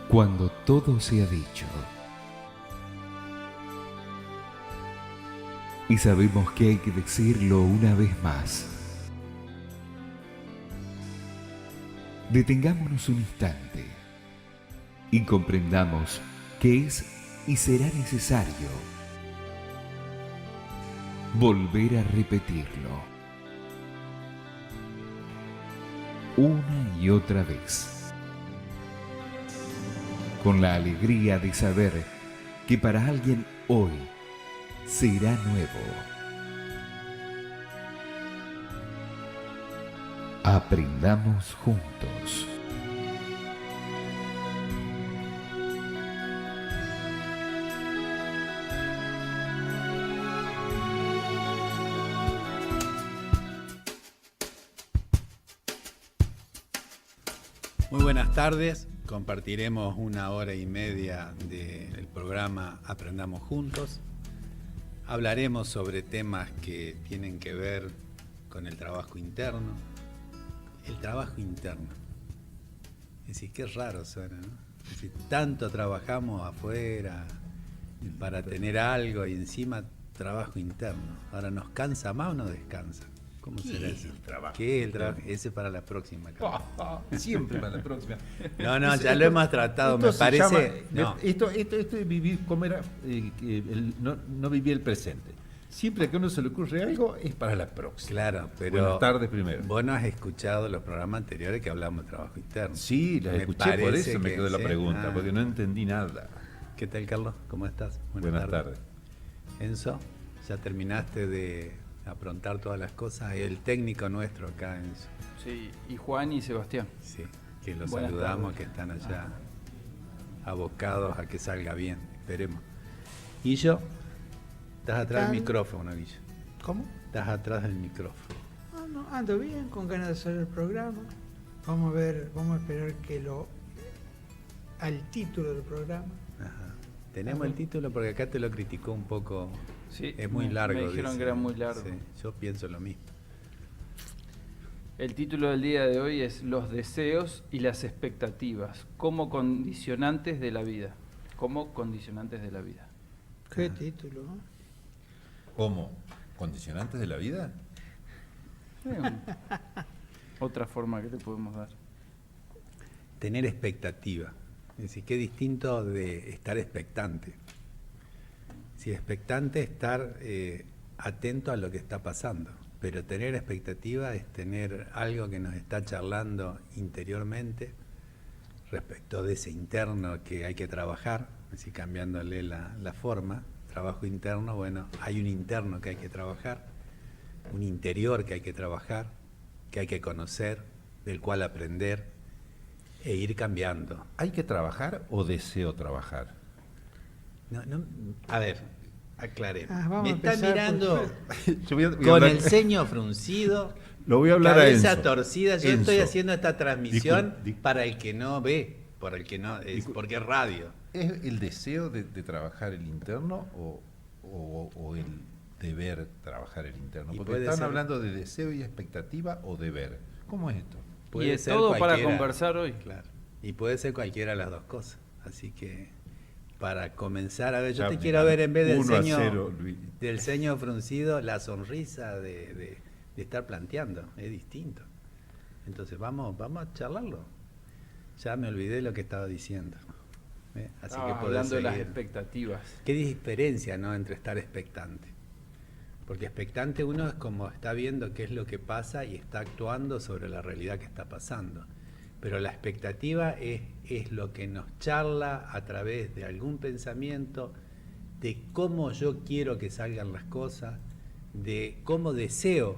Cuando todo se ha dicho y sabemos que hay que decirlo una vez más, detengámonos un instante y comprendamos que es y será necesario volver a repetirlo una y otra vez, con la alegría de saber que para alguien hoy será nuevo. Aprendamos juntos. Muy buenas tardes, compartiremos 1 hora y media del programa Aprendamos Juntos. Hablaremos sobre temas que tienen que ver con el trabajo interno. El trabajo interno. Es decir, qué raro suena, ¿no? Es decir, tanto trabajamos afuera para tener algo y encima trabajo interno. Ahora, ¿nos cansa más o nos descansa? ¿Cómo será eso? ¿Qué es el trabajo? Ese para la próxima. Siempre para la próxima. No, ya lo hemos tratado, me parece. Esto es vivir, ¿cómo era? No vivir el presente. Siempre que a uno se le ocurre algo, es para la próxima. Claro, pero. Buenas tardes primero. Vos no has escuchado los programas anteriores que hablamos de trabajo interno. Sí, las escuché, por eso me quedó la pregunta, porque no entendí nada. ¿Qué tal, Carlos? ¿Cómo estás? Buenas tardes. Enzo, ¿ya terminaste de aprontar todas las cosas? El técnico nuestro acá, Enzo. Sí, y Juan y Sebastián. Sí, que los Buenas saludamos, tardes. que están allá abocados a que salga bien, esperemos. Guillo, estás atrás del micrófono, Guillo. ¿Cómo? Estás atrás del micrófono. No, ando bien, con ganas de hacer el programa. Vamos a ver, vamos a esperar al título del programa. Ajá. Tenemos el título porque acá te lo criticó un poco. Sí, Es muy largo. Me dijeron dice. que era muy largo. Sí, yo pienso lo mismo. El título del día de hoy es Los deseos y las expectativas como condicionantes de la vida. Como condicionantes de la vida. ¿Qué título? ¿Cómo? ¿Condicionantes de la vida? Otra forma que le podemos dar. Tener expectativa. Es decir, qué distinto de estar expectante. Si expectante es estar atento a lo que está pasando, pero tener expectativa es tener algo que nos está charlando interiormente respecto de ese interno que hay que trabajar, es decir, cambiándole la forma. Trabajo interno, bueno, hay un interno que hay que trabajar, un interior que hay que trabajar, que hay que conocer, del cual aprender e ir cambiando. ¿Hay que trabajar o deseo trabajar? A ver, aclaremos. Vamos Me a está empezar mirando Yo voy a con hablar- el ceño fruncido, Lo voy a hablar a cabeza Enzo. torcida. Yo Enzo. estoy haciendo esta transmisión Disculpe. para el que no ve, por el que no es, porque es radio. ¿Es el deseo de trabajar el interno o el deber trabajar el interno? Y Porque puede están ser- hablando de deseo y expectativa o deber. ¿Cómo es esto? Y es todo para cualquiera, conversar hoy. Claro. Y puede ser cualquiera de las dos cosas. Así que para comenzar, a ver, yo te quiero ver en vez del 1-0, Luis. ceño fruncido, la sonrisa de estar planteando. Es distinto. Entonces vamos a charlarlo. Ya me olvidé lo que estaba diciendo. Así que podés hablando de las seguir. expectativas. ¿Qué diferencia, no, entre estar expectante? Porque expectante uno es como está viendo qué es lo que pasa y está actuando sobre la realidad que está pasando. Pero la expectativa es lo que nos charla a través de algún pensamiento, de cómo yo quiero que salgan las cosas, de cómo deseo,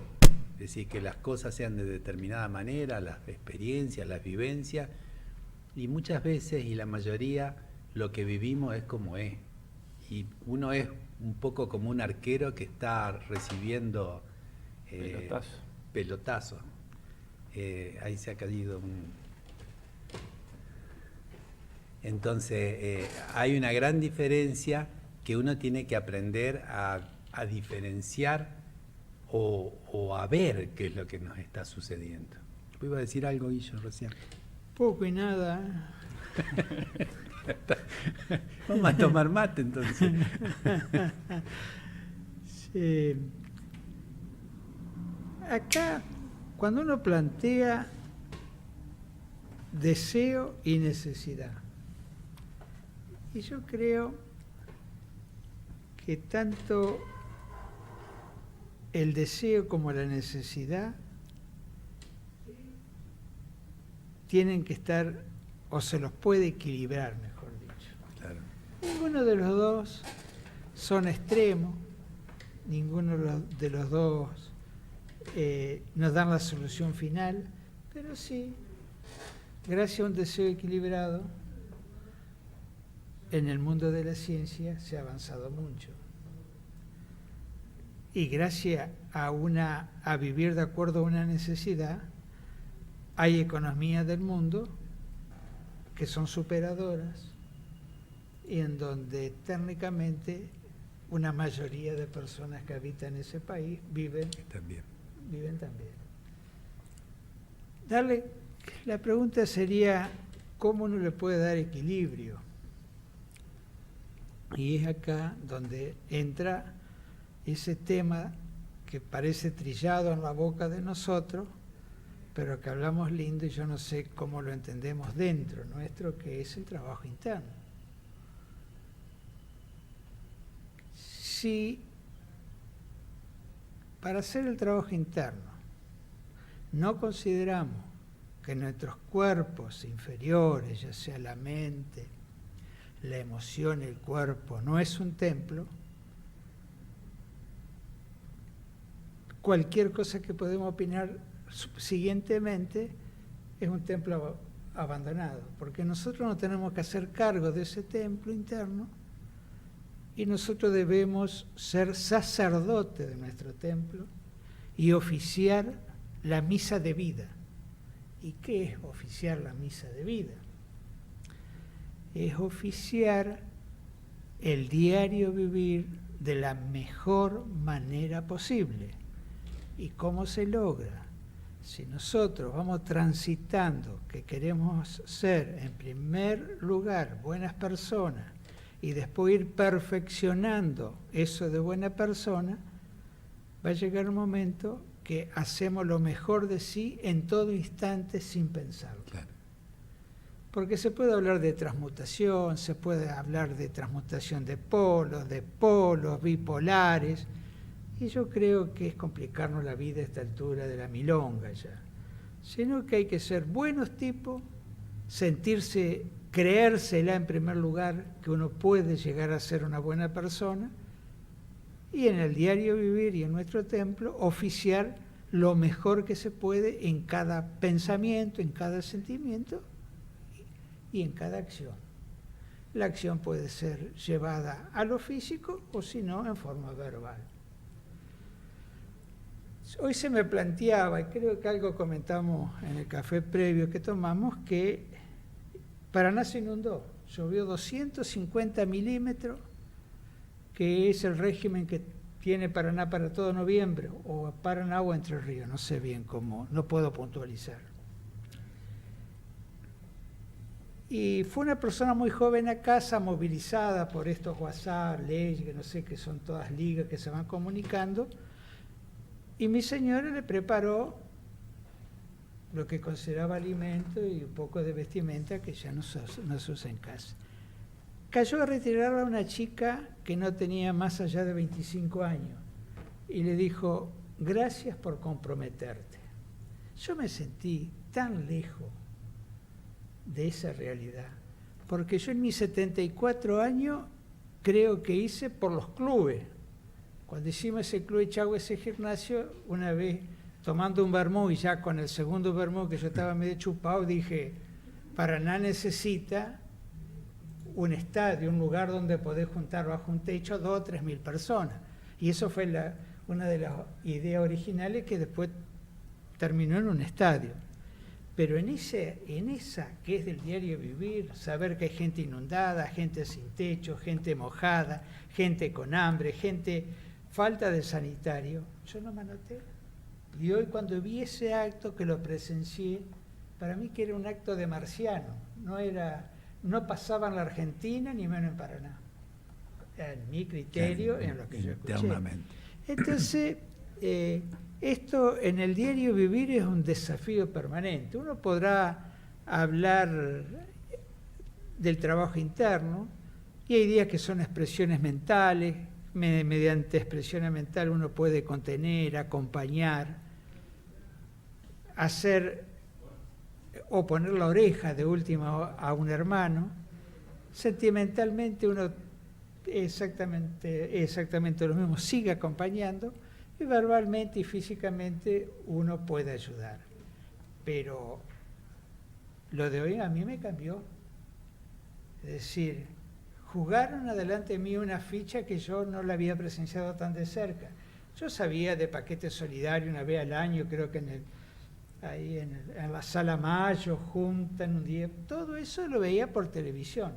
es decir, que las cosas sean de determinada manera, las experiencias, las vivencias, y muchas veces, y la mayoría, lo que vivimos es como es. Y uno es un poco como un arquero que está recibiendo pelotazo. Ahí se ha caído un... Entonces, hay una gran diferencia que uno tiene que aprender a diferenciar o a ver qué es lo que nos está sucediendo. ¿Iba a decir algo, Guillo, recién? Poco y nada. Vamos a tomar mate entonces. Sí. Acá, cuando uno plantea deseo y necesidad, y yo creo que tanto el deseo como la necesidad tienen que estar, o se los puede equilibrar, mejor dicho. Claro. Ninguno de los dos son extremos, ninguno de los dos nos dan la solución final, pero sí, gracias a un deseo equilibrado, en el mundo de la ciencia se ha avanzado mucho. Y gracias a vivir de acuerdo a una necesidad, hay economías del mundo que son superadoras y en donde técnicamente una mayoría de personas que habitan ese país viven también. La pregunta sería, ¿cómo uno le puede dar equilibrio? Y es acá donde entra ese tema que parece trillado en la boca de nosotros, pero que hablamos lindo y yo no sé cómo lo entendemos dentro nuestro, que es el trabajo interno. Si para hacer el trabajo interno no consideramos que nuestros cuerpos inferiores, ya sea la mente, la emoción, el cuerpo, no es un templo, cualquier cosa que podemos opinar siguientemente es un templo abandonado, porque nosotros no tenemos que hacer cargo de ese templo interno y nosotros debemos ser sacerdotes de nuestro templo y oficiar la misa de vida. ¿Y qué es oficiar la misa de vida? Es oficiar el diario vivir de la mejor manera posible. ¿Y cómo se logra? Si nosotros vamos transitando que queremos ser, en primer lugar, buenas personas y después ir perfeccionando eso de buena persona, va a llegar un momento que hacemos lo mejor de sí en todo instante sin pensarlo. Claro. Porque se puede hablar de transmutación, se puede hablar de transmutación de polos bipolares, y yo creo que es complicarnos la vida a esta altura de la milonga ya. Sino que hay que ser buenos tipos, creérsela en primer lugar, que uno puede llegar a ser una buena persona, y en el diario vivir y en nuestro templo oficiar lo mejor que se puede en cada pensamiento, en cada sentimiento y en cada acción. La acción puede ser llevada a lo físico o si no en forma verbal. Hoy se me planteaba, y creo que algo comentamos en el café previo que tomamos, que Paraná se inundó, llovió 250 milímetros, que es el régimen que tiene Paraná para todo noviembre, o Paraná o Entre Ríos, no sé bien cómo, no puedo puntualizar. Y fue una persona muy joven a casa, movilizada por estos WhatsApp, leyes, que no sé, que son todas ligas que se van comunicando, y mi señora le preparó lo que consideraba alimento y un poco de vestimenta que ya no se usa en casa. Cayó a retirarla una chica que no tenía más allá de 25 años y le dijo, gracias por comprometerte. Yo me sentí tan lejos de esa realidad, porque yo en mis 74 años creo que hice por los clubes. Cuando hicimos ese club de Chagua, ese gimnasio, una vez tomando un vermú y ya con el segundo vermú que yo estaba medio chupado, dije, Paraná necesita un estadio, un lugar donde podés juntar bajo un techo 2.000 o 3.000 personas. Y eso fue una de las ideas originales que después terminó en un estadio. Pero en esa que es del diario vivir, saber que hay gente inundada, gente sin techo, gente mojada, gente con hambre, falta de sanitario, yo no me anoté. Y hoy cuando vi ese acto que lo presencié, para mí que era un acto de marciano, no era no pasaba en la Argentina ni menos en Paraná. En mi criterio, en lo que yo escuché. Internamente. Entonces, esto en el diario vivir es un desafío permanente. Uno podrá hablar del trabajo interno y hay días que son expresiones mentales. Mediante expresiones mentales uno puede contener, acompañar, hacer o poner la oreja de última a un hermano. Sentimentalmente uno exactamente lo mismo, sigue acompañando, y verbalmente y físicamente uno puede ayudar. Pero lo de hoy a mí me cambió. Es decir, jugaron adelante de mí una ficha que yo no la había presenciado tan de cerca. Yo sabía de paquete solidario una vez al año, creo que ahí en la Sala Mayo, juntan un día, todo eso lo veía por televisión.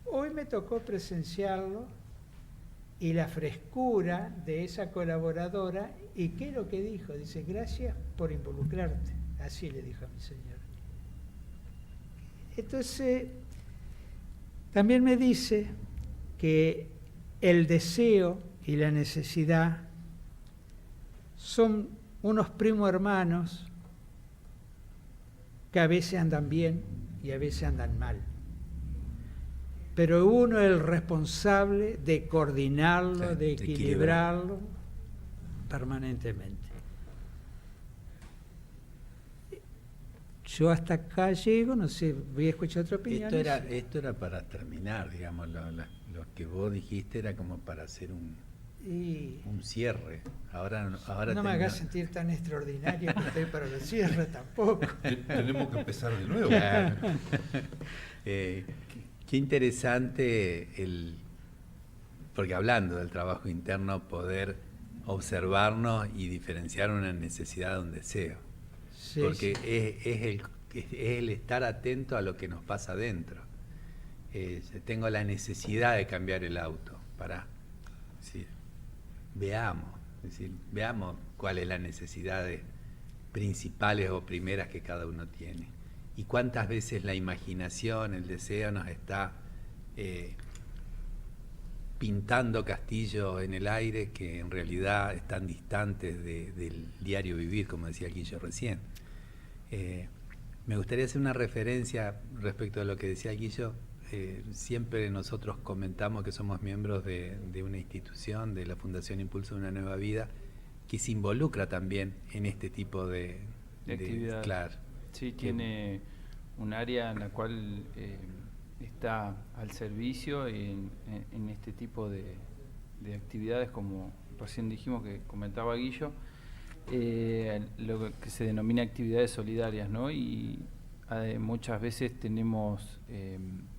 Hoy me tocó presenciarlo y la frescura de esa colaboradora. ¿Y qué es lo que dijo? Dice, gracias por involucrarte. Así le dijo a mi señora. Entonces, también me dice que el deseo y la necesidad son unos primos hermanos que a veces andan bien y a veces andan mal. Pero uno es el responsable de coordinarlo, Sí, de equilibrarlo permanentemente. Yo hasta acá llego, no sé, voy a escuchar otra opinión. Esto era para terminar, digamos, lo que vos dijiste era como para hacer un cierre. Ahora no me hagas sentir tan extraordinario que estoy para el cierre tampoco. Tenemos que empezar de nuevo. Claro. Qué interesante porque hablando del trabajo interno, poder observarnos y diferenciar una necesidad de un deseo. Sí, Porque sí. es el estar atento a lo que nos pasa adentro. Tengo la necesidad de cambiar el auto. Veamos cuáles son las necesidades principales o primeras que cada uno tiene. Y cuántas veces la imaginación, el deseo nos está pintando castillos en el aire que en realidad están distantes del diario vivir, como decía Guillo recién. Me gustaría hacer una referencia respecto a lo que decía Guillo. Siempre nosotros comentamos que somos miembros de una institución, de la Fundación Impulso de una Nueva Vida, que se involucra también en este tipo de actividad. Claro. Sí, tiene un área en la cual está al servicio en este tipo de actividades, como recién dijimos que comentaba Guillo, lo que se denomina actividades solidarias, ¿no? Y muchas veces tenemos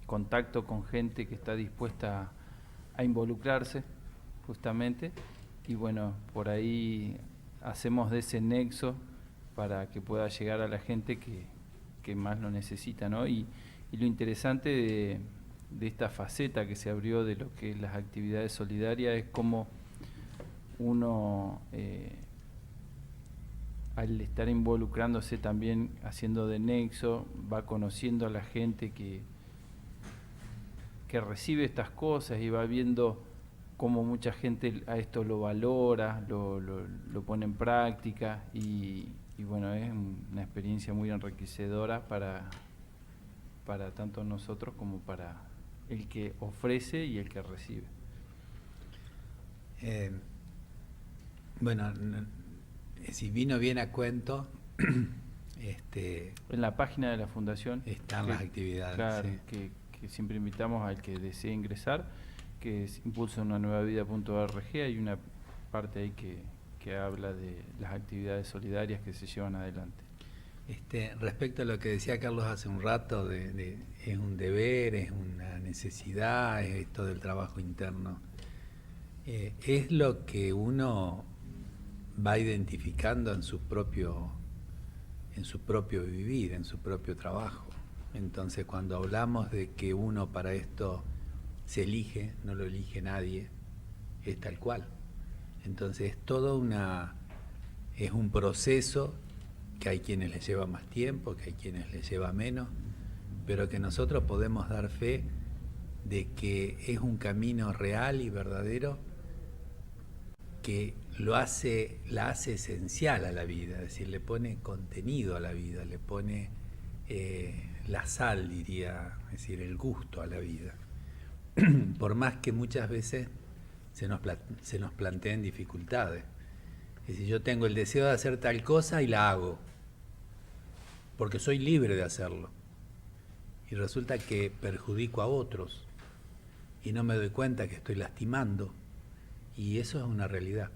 contacto con gente que está dispuesta a involucrarse justamente, y bueno, por ahí hacemos de ese nexo para que pueda llegar a la gente que más lo necesita, ¿no? Y lo interesante de esta faceta que se abrió de lo que es las actividades solidarias es cómo uno, al estar involucrándose también, haciendo de nexo, va conociendo a la gente que recibe estas cosas y va viendo cómo mucha gente a esto lo valora, lo pone en práctica y bueno, es una experiencia muy enriquecedora para tanto nosotros como para el que ofrece y el que recibe. Bueno, si vino bien a cuento, en la página de la Fundación están las actividades. Claro, Sí. que siempre invitamos al que desee ingresar, que es impulsounanuevavida.org. Hay una parte ahí que habla de las actividades solidarias que se llevan adelante. Respecto a lo que decía Carlos hace un rato, es un deber, es una necesidad, es esto del trabajo interno. Es lo que uno va identificando en su propio vivir, en su propio trabajo. Entonces, cuando hablamos de que uno para esto se elige, no lo elige nadie, es tal cual. Entonces, es un proceso que hay quienes les lleva más tiempo, que hay quienes les lleva menos, pero que nosotros podemos dar fe de que es un camino real y verdadero que la hace esencial a la vida, es decir, le pone contenido a la vida, le pone la sal, diría, es decir, el gusto a la vida. Por más que muchas veces se nos planteen dificultades. Es decir, yo tengo el deseo de hacer tal cosa y la hago, porque soy libre de hacerlo. Y resulta que perjudico a otros y no me doy cuenta que estoy lastimando. Y eso es una realidad.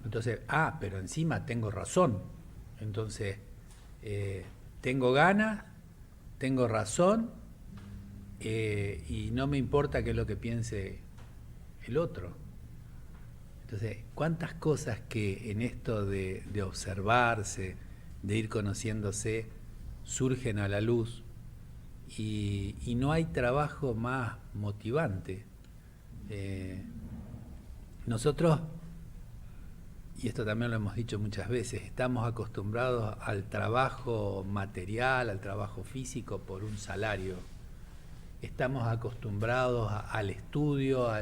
Entonces, pero encima tengo razón. Entonces, tengo ganas, tengo razón, y no me importa qué es lo que piense el otro. Entonces, cuántas cosas que en esto de observarse, de ir conociéndose, surgen a la luz, y no hay trabajo más motivante. Nosotros, y esto también lo hemos dicho muchas veces, estamos acostumbrados al trabajo material, al trabajo físico por un salario. Estamos acostumbrados al estudio, a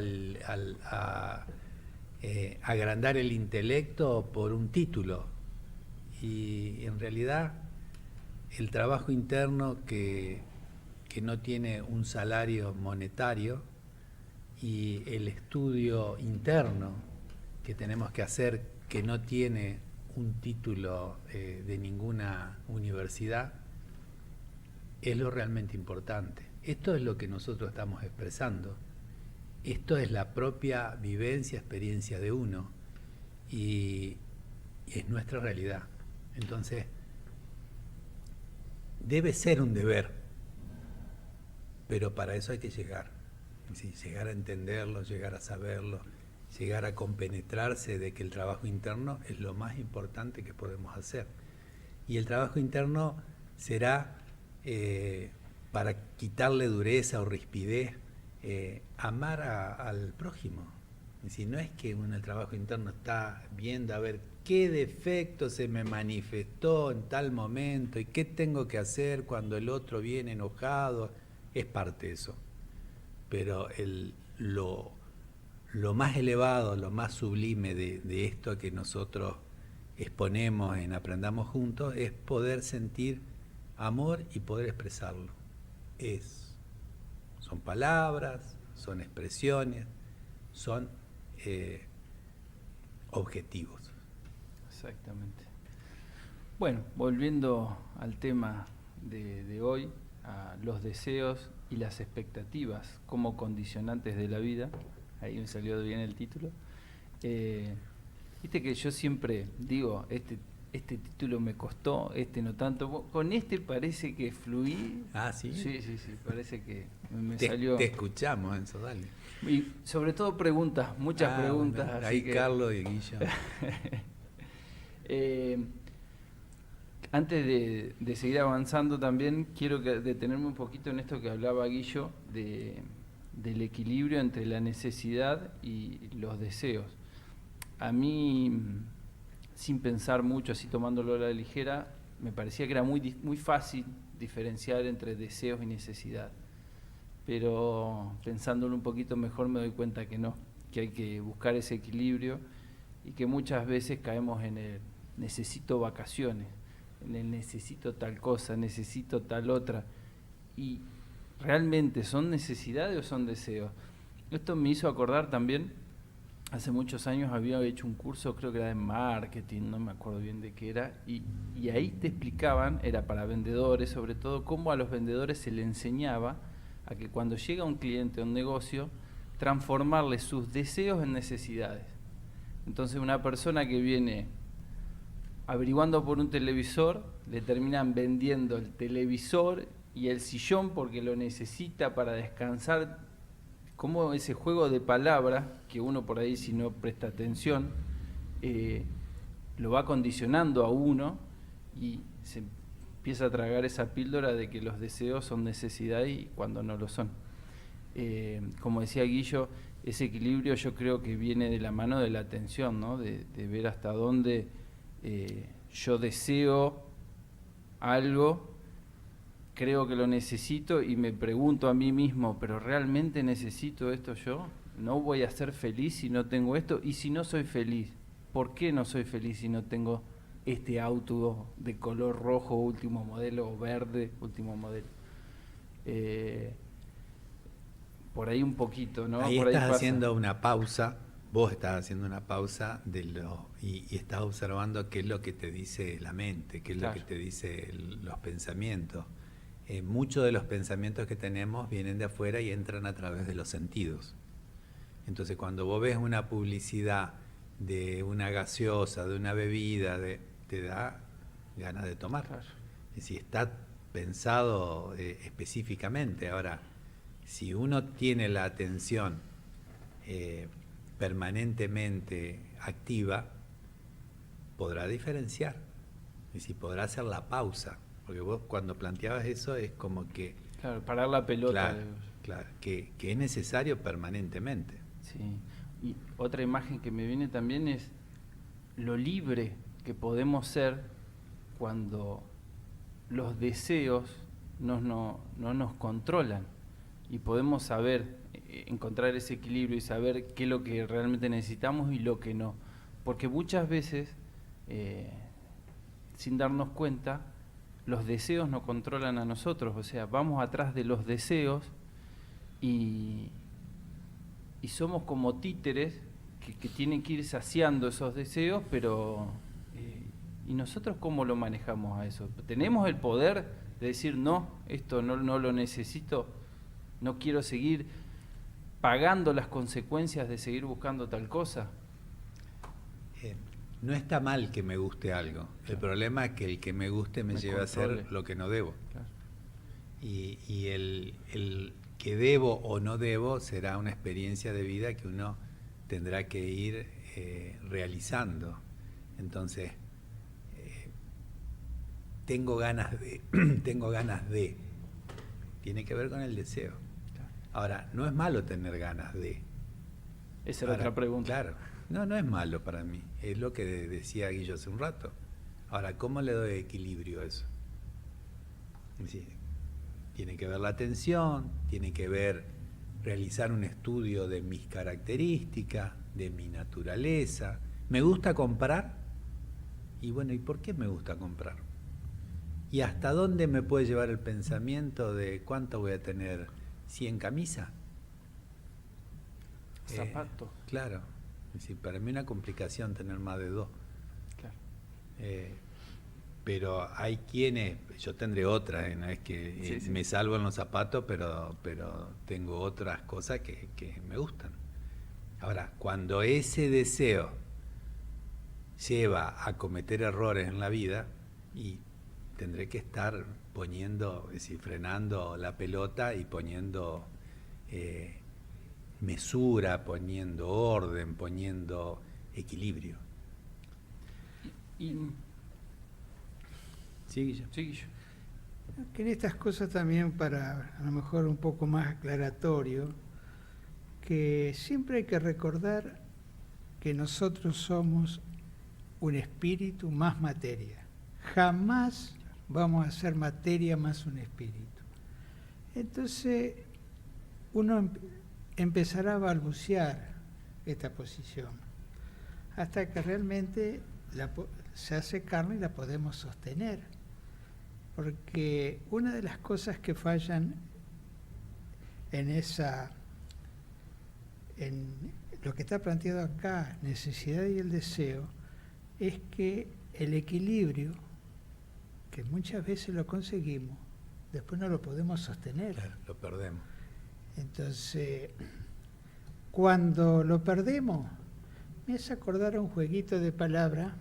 agrandar el intelecto por un título. Y en realidad el trabajo interno que no tiene un salario monetario, y el estudio interno que tenemos que hacer, que no tiene un título de ninguna universidad, es lo realmente importante. Esto es lo que nosotros estamos expresando. Esto es la propia vivencia, experiencia de uno, y es nuestra realidad. Entonces, debe ser un deber, pero para eso hay que llegar. Sí, llegar a entenderlo, llegar a saberlo, llegar a compenetrarse de que el trabajo interno es lo más importante que podemos hacer. Y el trabajo interno será para quitarle dureza o rispidez, amar al prójimo. Es decir, no es que uno en el trabajo interno está viendo a ver qué defecto se me manifestó en tal momento y qué tengo que hacer cuando el otro viene enojado. Es parte de eso. Pero lo más elevado, lo más sublime de esto que nosotros exponemos en Aprendamos Juntos es poder sentir amor y poder expresarlo. Son palabras, son expresiones, son objetivos. Exactamente. Bueno, volviendo al tema de hoy, a los deseos y las expectativas como condicionantes de la vida, ahí me salió bien el título. Viste que yo siempre digo, este título me costó, no tanto. Con este parece que fluí. ¿Sí? Sí, parece que me salió. Te escuchamos, Enzo, dale. Y sobre todo preguntas, muchas preguntas. Bueno, así ahí que... Carlos y Guillo. Antes de seguir avanzando también quiero detenerme un poquito en esto que hablaba Guillo del equilibrio entre la necesidad y los deseos. A mí, sin pensar mucho, así tomándolo a la ligera, me parecía que era muy fácil diferenciar entre deseos y necesidad. Pero pensándolo un poquito mejor me doy cuenta que no, que hay que buscar ese equilibrio y que muchas veces caemos en el necesito vacaciones, en el necesito tal cosa, necesito tal otra. ¿Y realmente son necesidades o son deseos? Esto me hizo acordar también, hace muchos años había hecho un curso, creo que era de marketing, no me acuerdo bien de qué era, y ahí te explicaban, era para vendedores sobre todo, cómo a los vendedores se les enseñaba a que cuando llega un cliente a un negocio, transformarle sus deseos en necesidades. Entonces una persona que viene averiguando por un televisor, le terminan vendiendo el televisor y el sillón porque lo necesita para descansar, como ese juego de palabras que uno por ahí, si no presta atención, lo va condicionando a uno y se empieza a tragar esa píldora de que los deseos son necesidades y cuando no lo son. Como decía Guillo, ese equilibrio yo creo que viene de la mano de la atención, ¿no? De ver hasta dónde yo deseo algo creo que lo necesito y me pregunto a mí mismo, ¿pero realmente necesito esto yo? ¿No voy a ser feliz si no tengo esto? Y si no soy feliz, ¿por qué no soy feliz si no tengo este auto de color rojo último modelo o verde último modelo? Por ahí un poquito, ¿no? Ahí Por estás pasa. haciendo una pausa, vos estás haciendo una pausa y estás observando qué es lo que te dice la mente, qué es Claro. lo que te dice los pensamientos. Muchos de los pensamientos que tenemos vienen de afuera y entran a través de los sentidos. Entonces, cuando vos ves una publicidad de una gaseosa, de una bebida, te da ganas de tomar. Claro. Es decir, está pensado específicamente. Ahora, si uno tiene la atención permanentemente activa, podrá diferenciar. Es decir, podrá hacer la pausa. Porque vos cuando planteabas eso es como que... Claro, parar la pelota. Claro, claro, que es necesario permanentemente. Sí. Y otra imagen que me viene también es lo libre que podemos ser cuando los deseos no nos controlan y podemos saber, encontrar ese equilibrio y saber qué es lo que realmente necesitamos y lo que no. Porque muchas veces, sin darnos cuenta, los deseos nos controlan a nosotros, o sea, vamos atrás de los deseos y somos como títeres que tienen que ir saciando esos deseos, pero ¿y nosotros cómo lo manejamos a eso? ¿Tenemos el poder de decir, no, esto no lo necesito, no quiero seguir pagando las consecuencias de seguir buscando tal cosa? No está mal que me guste algo. Claro. El problema es que el que me guste me lleva a controle. hacer lo que no debo. Claro. Y el que debo o no debo será una experiencia de vida que uno tendrá que ir realizando. Entonces, tengo ganas de, tiene que ver con el deseo. Claro. Ahora, no es malo tener ganas de. Esa era Ahora, otra pregunta. Claro, no es malo para mí, es lo que decía Guillo hace un rato. Ahora, ¿cómo le doy equilibrio a eso? Es decir, tiene que ver la atención, tiene que ver realizar un estudio de mis características, de mi naturaleza. ¿Me gusta comprar? Y bueno, ¿y por qué me gusta comprar? ¿Y hasta dónde me puede llevar el pensamiento de cuánto voy a tener? ¿100 camisas? Zapatos. Claro, es decir, para mí una complicación tener más de 2. Claro. Pero hay quienes, yo tendré otras, no es que Sí. me salvo en los zapatos, pero tengo otras cosas que me gustan. Ahora, cuando ese deseo lleva a cometer errores en la vida, y tendré que estar poniendo, es decir, frenando la pelota y poniendo mesura, poniendo orden, poniendo equilibrio. Y ¿Sí, Guillo? sí, yo. Que en estas cosas también, para a lo mejor un poco más aclaratorio, que siempre hay que recordar que nosotros somos un espíritu más materia. Jamás vamos a ser materia más un espíritu. Entonces, uno empezará a balbucear esta posición hasta que realmente se hace carne y la podemos sostener. Porque una de las cosas que fallan en lo que está planteado acá, necesidad y el deseo, es que el equilibrio, que muchas veces lo conseguimos, después no lo podemos sostener. Claro, lo perdemos. Entonces, cuando lo perdemos, me hace acordar a un jueguito de palabras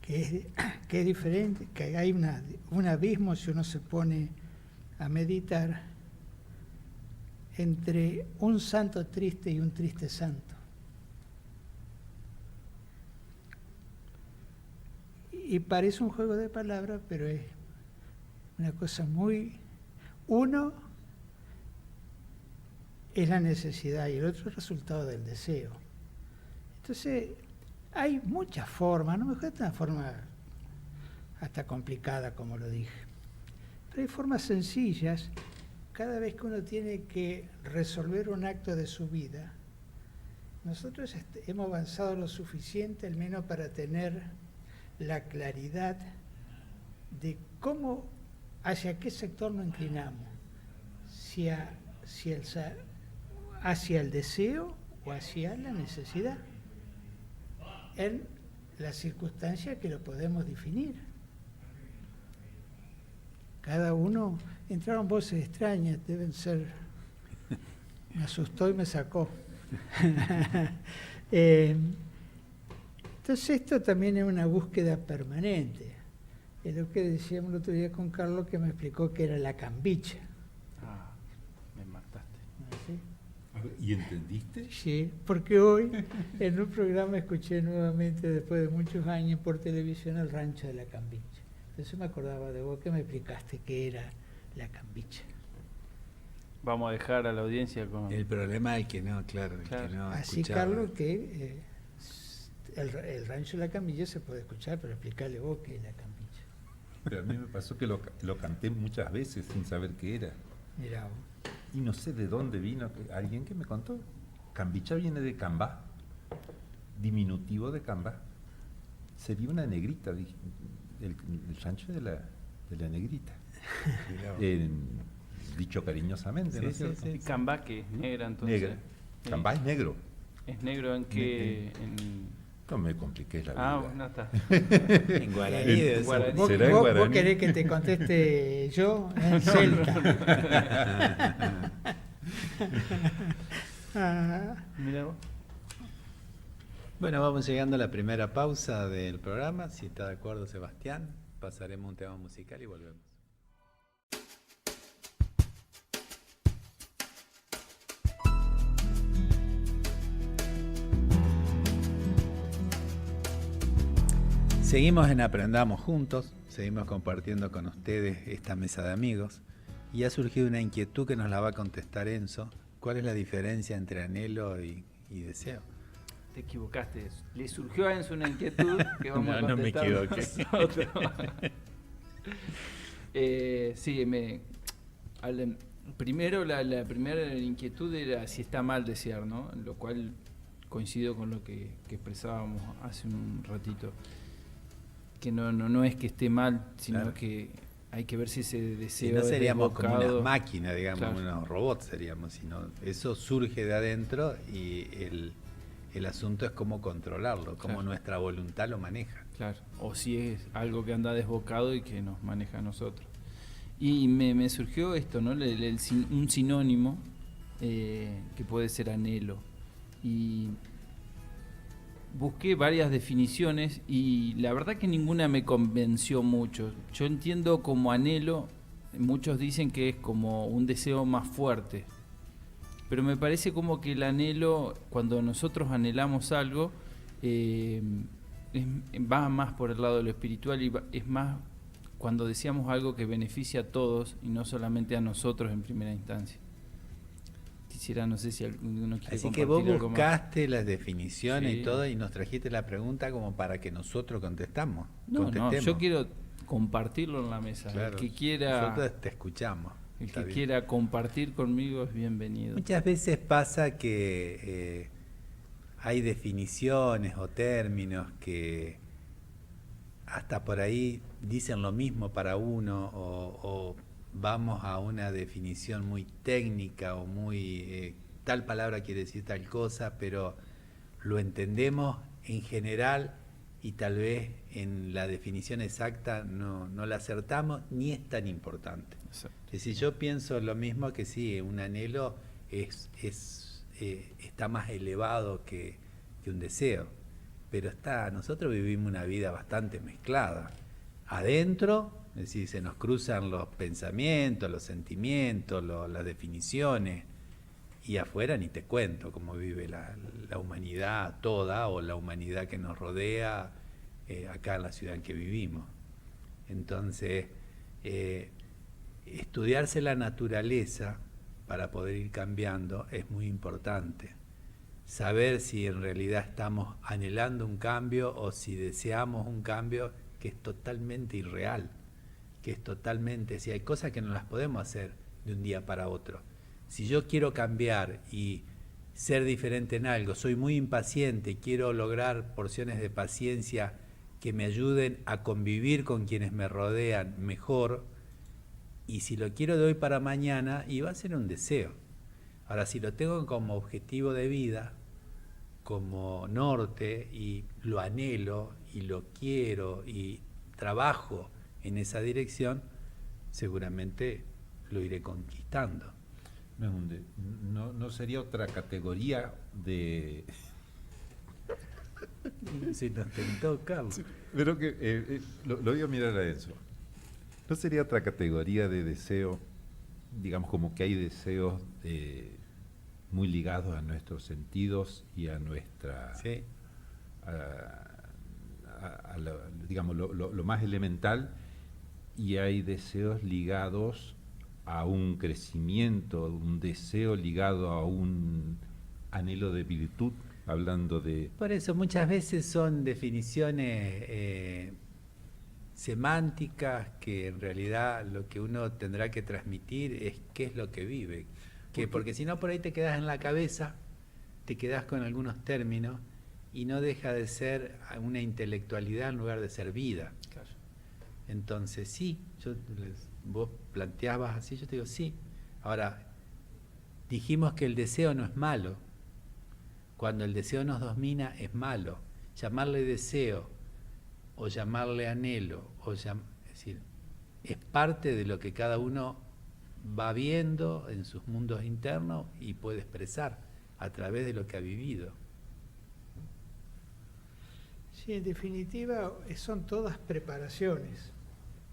que es diferente, que hay un abismo si uno se pone a meditar entre un santo triste y un triste santo. Y parece un juego de palabras, pero es una cosa muy... Uno es la necesidad y el otro es el resultado del deseo. Entonces, hay muchas formas, a lo mejor es una forma hasta complicada, como lo dije. Pero hay formas sencillas. Cada vez que uno tiene que resolver un acto de su vida, nosotros hemos avanzado lo suficiente, al menos para tener la claridad de cómo, hacia qué sector nos inclinamos, hacia el deseo o hacia la necesidad, en las circunstancias que lo podemos definir. Cada uno, entraron voces extrañas, deben ser, me asustó y me sacó. Entonces esto también es una búsqueda permanente. Es lo que decíamos el otro día con Carlos, que me explicó que era la cambicha. Ah, me mataste. ¿Sí? A ver, ¿y entendiste? Sí, porque hoy en un programa escuché nuevamente, después de muchos años por televisión, El Rancho de la Cambicha. Entonces me acordaba de vos que me explicaste qué era la cambicha. Vamos a dejar a la audiencia con... El problema es que no, claro, Claro. que no Así, escuchaba. Carlos, que el Rancho de la Camilla se puede escuchar, pero explicarle vos qué es la cambicha. Pero a mí me pasó que lo canté muchas veces sin saber qué era. Mirá vos. Y no sé de dónde vino, alguien que me contó. Cambicha viene de cambá, diminutivo de cambá. Sería una negrita, el rancho de la negrita. Mirá vos. Dicho cariñosamente, Sí, ¿no es sí, cierto? sí. Y Cambá, que es negra, entonces. Negra. Sí. Cambá es negro. ¿Es negro en qué...? No me compliqué la vida. No está. En guaraní debe ser. guaraní. ¿Vos, ¿Será en vos guaraní? querés que te conteste yo en celta? Ah, Mira vos. Bueno, vamos llegando a la primera pausa del programa. Si está de acuerdo, Sebastián, pasaremos un tema musical y volvemos. Seguimos en Aprendamos Juntos, seguimos compartiendo con ustedes esta mesa de amigos y ha surgido una inquietud que nos la va a contestar Enzo. ¿Cuál es la diferencia entre anhelo y deseo? Te equivocaste. Le surgió a Enzo una inquietud que vamos a No, no me contestar equivoqué. nosotros. Sí, primero la primera inquietud era si está mal desear, ¿no? Lo cual coincido con lo que expresábamos hace un ratito. Que no es que esté mal, sino Claro. que hay que ver si ese deseo Si no es seríamos como desbocado. unas máquinas, digamos, Claro. unos robots seríamos, sino eso surge de adentro y el asunto es cómo controlarlo, cómo Claro. nuestra voluntad lo maneja. Claro, o si es algo que anda desbocado y que nos maneja a nosotros. Y me surgió esto, ¿no? Un sinónimo que puede ser anhelo. Y busqué varias definiciones y la verdad que ninguna me convenció mucho. Yo entiendo como anhelo, muchos dicen que es como un deseo más fuerte, pero me parece como que el anhelo, cuando nosotros anhelamos algo, va más por el lado de lo espiritual y es más cuando deseamos algo que beneficia a todos y no solamente a nosotros en primera instancia. Quisiera, no sé si alguno quiere Así que vos compartir algo más. buscaste las definiciones Sí. y todo y nos trajiste la pregunta como para que nosotros contestemos. No, contestemos. yo quiero compartirlo en la mesa. Claro, El que quiera, nosotros te escuchamos. el Está que bien. quiera compartir conmigo es bienvenido. Muchas veces pasa que hay definiciones o términos que hasta por ahí dicen lo mismo para uno o vamos a una definición muy técnica o muy tal palabra quiere decir tal cosa, pero lo entendemos en general y tal vez en la definición exacta no la acertamos ni es tan importante. Exacto. Es decir, yo pienso lo mismo que sí, un anhelo está más elevado que un deseo, pero nosotros vivimos una vida bastante mezclada. Adentro, es decir, se nos cruzan los pensamientos, los sentimientos, las definiciones, y afuera ni te cuento cómo vive la humanidad toda o la humanidad que nos rodea acá en la ciudad en que vivimos. Entonces, estudiarse la naturaleza para poder ir cambiando es muy importante. Saber si en realidad estamos anhelando un cambio o si deseamos un cambio que es totalmente irreal. que es totalmente, si hay cosas que no las podemos hacer de un día para otro. Si yo quiero cambiar y ser diferente en algo, soy muy impaciente, quiero lograr porciones de paciencia que me ayuden a convivir con quienes me rodean mejor, y si lo quiero de hoy para mañana, y va a ser un deseo. Ahora, si lo tengo como objetivo de vida, como norte, y lo anhelo, y lo quiero, y trabajo en esa dirección, seguramente lo iré conquistando. No sería otra categoría de... Si nos tentó, Carlos. Pero que lo voy a mirar a eso. ¿No sería otra categoría de deseo? Digamos, como que hay deseos muy ligados a nuestros sentidos y a nuestra... Sí. digamos, lo más elemental, y hay deseos ligados a un crecimiento, un deseo ligado a un anhelo de virtud, hablando de... Por eso muchas veces son definiciones semánticas, que en realidad lo que uno tendrá que transmitir es qué es lo que vive. Porque si no, por ahí te quedas en la cabeza, te quedas con algunos términos, y no deja de ser una intelectualidad en lugar de ser vida. Claro. Entonces sí, vos planteabas así, yo te digo sí. Ahora, dijimos que el deseo no es malo. Cuando el deseo nos domina es malo. Llamarle deseo o llamarle anhelo, es decir, es parte de lo que cada uno va viendo en sus mundos internos y puede expresar a través de lo que ha vivido. Sí, en definitiva son todas preparaciones,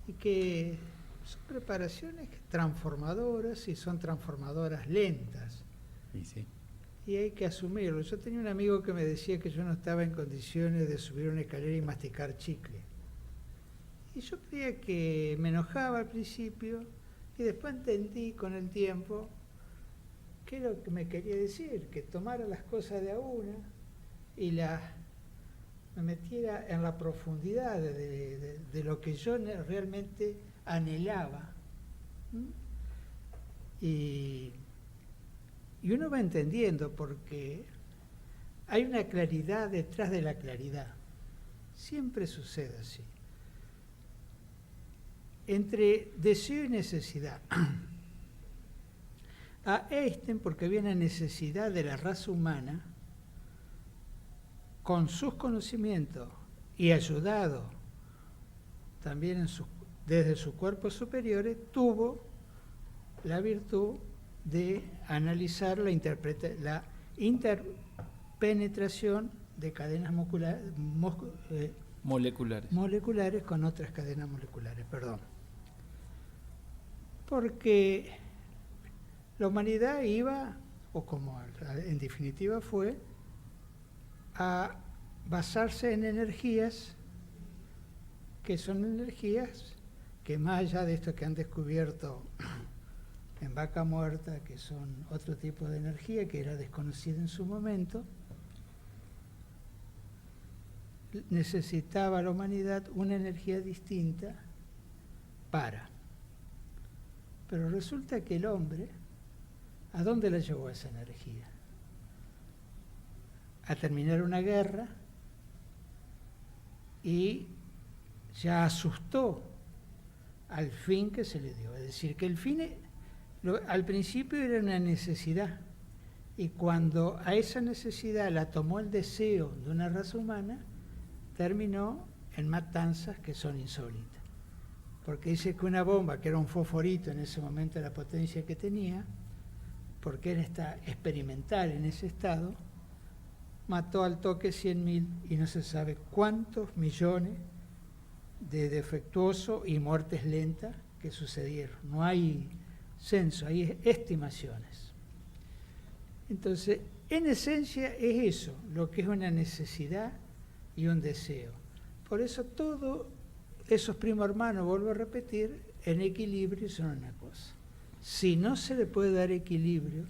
y que son preparaciones transformadoras, y son transformadoras lentas, Y sí. y hay que asumirlo. Yo tenía un amigo que me decía que yo no estaba en condiciones de subir una escalera y masticar chicle, y yo creía que me enojaba al principio, y después entendí con el tiempo qué es lo que me quería decir, que tomara las cosas de a una y me metiera en la profundidad de lo que yo realmente anhelaba. Y uno va entendiendo, porque hay una claridad detrás de la claridad. Siempre sucede así. Entre deseo y necesidad. A Einstein, porque había una necesidad de la raza humana, con sus conocimientos y ayudado también desde sus cuerpos superiores, tuvo la virtud de analizar la interpenetración de cadenas moleculares con otras cadenas moleculares. Porque la humanidad iba, o como en definitiva fue, a basarse en energías que son energías que, más allá de esto que han descubierto en Vaca Muerta, que son otro tipo de energía que era desconocida en su momento, necesitaba la humanidad una energía distinta pero resulta que el hombre, ¿a dónde la llevó esa energía? A terminar una guerra, y ya asustó al fin que se le dio. Es decir, que el fin al principio era una necesidad, y cuando a esa necesidad la tomó el deseo de una raza humana, terminó en matanzas que son insólitas. Porque dice que una bomba, que era un fosforito en ese momento, la potencia que tenía, porque era experimental en ese estado, mató al toque 100.000 y no se sabe cuántos millones de defectuosos y muertes lentas que sucedieron. No hay censo, hay estimaciones. Entonces, en esencia es eso, lo que es una necesidad y un deseo. Por eso todos esos primos hermanos, vuelvo a repetir, en equilibrio son una cosa. Si no se le puede dar equilibrio,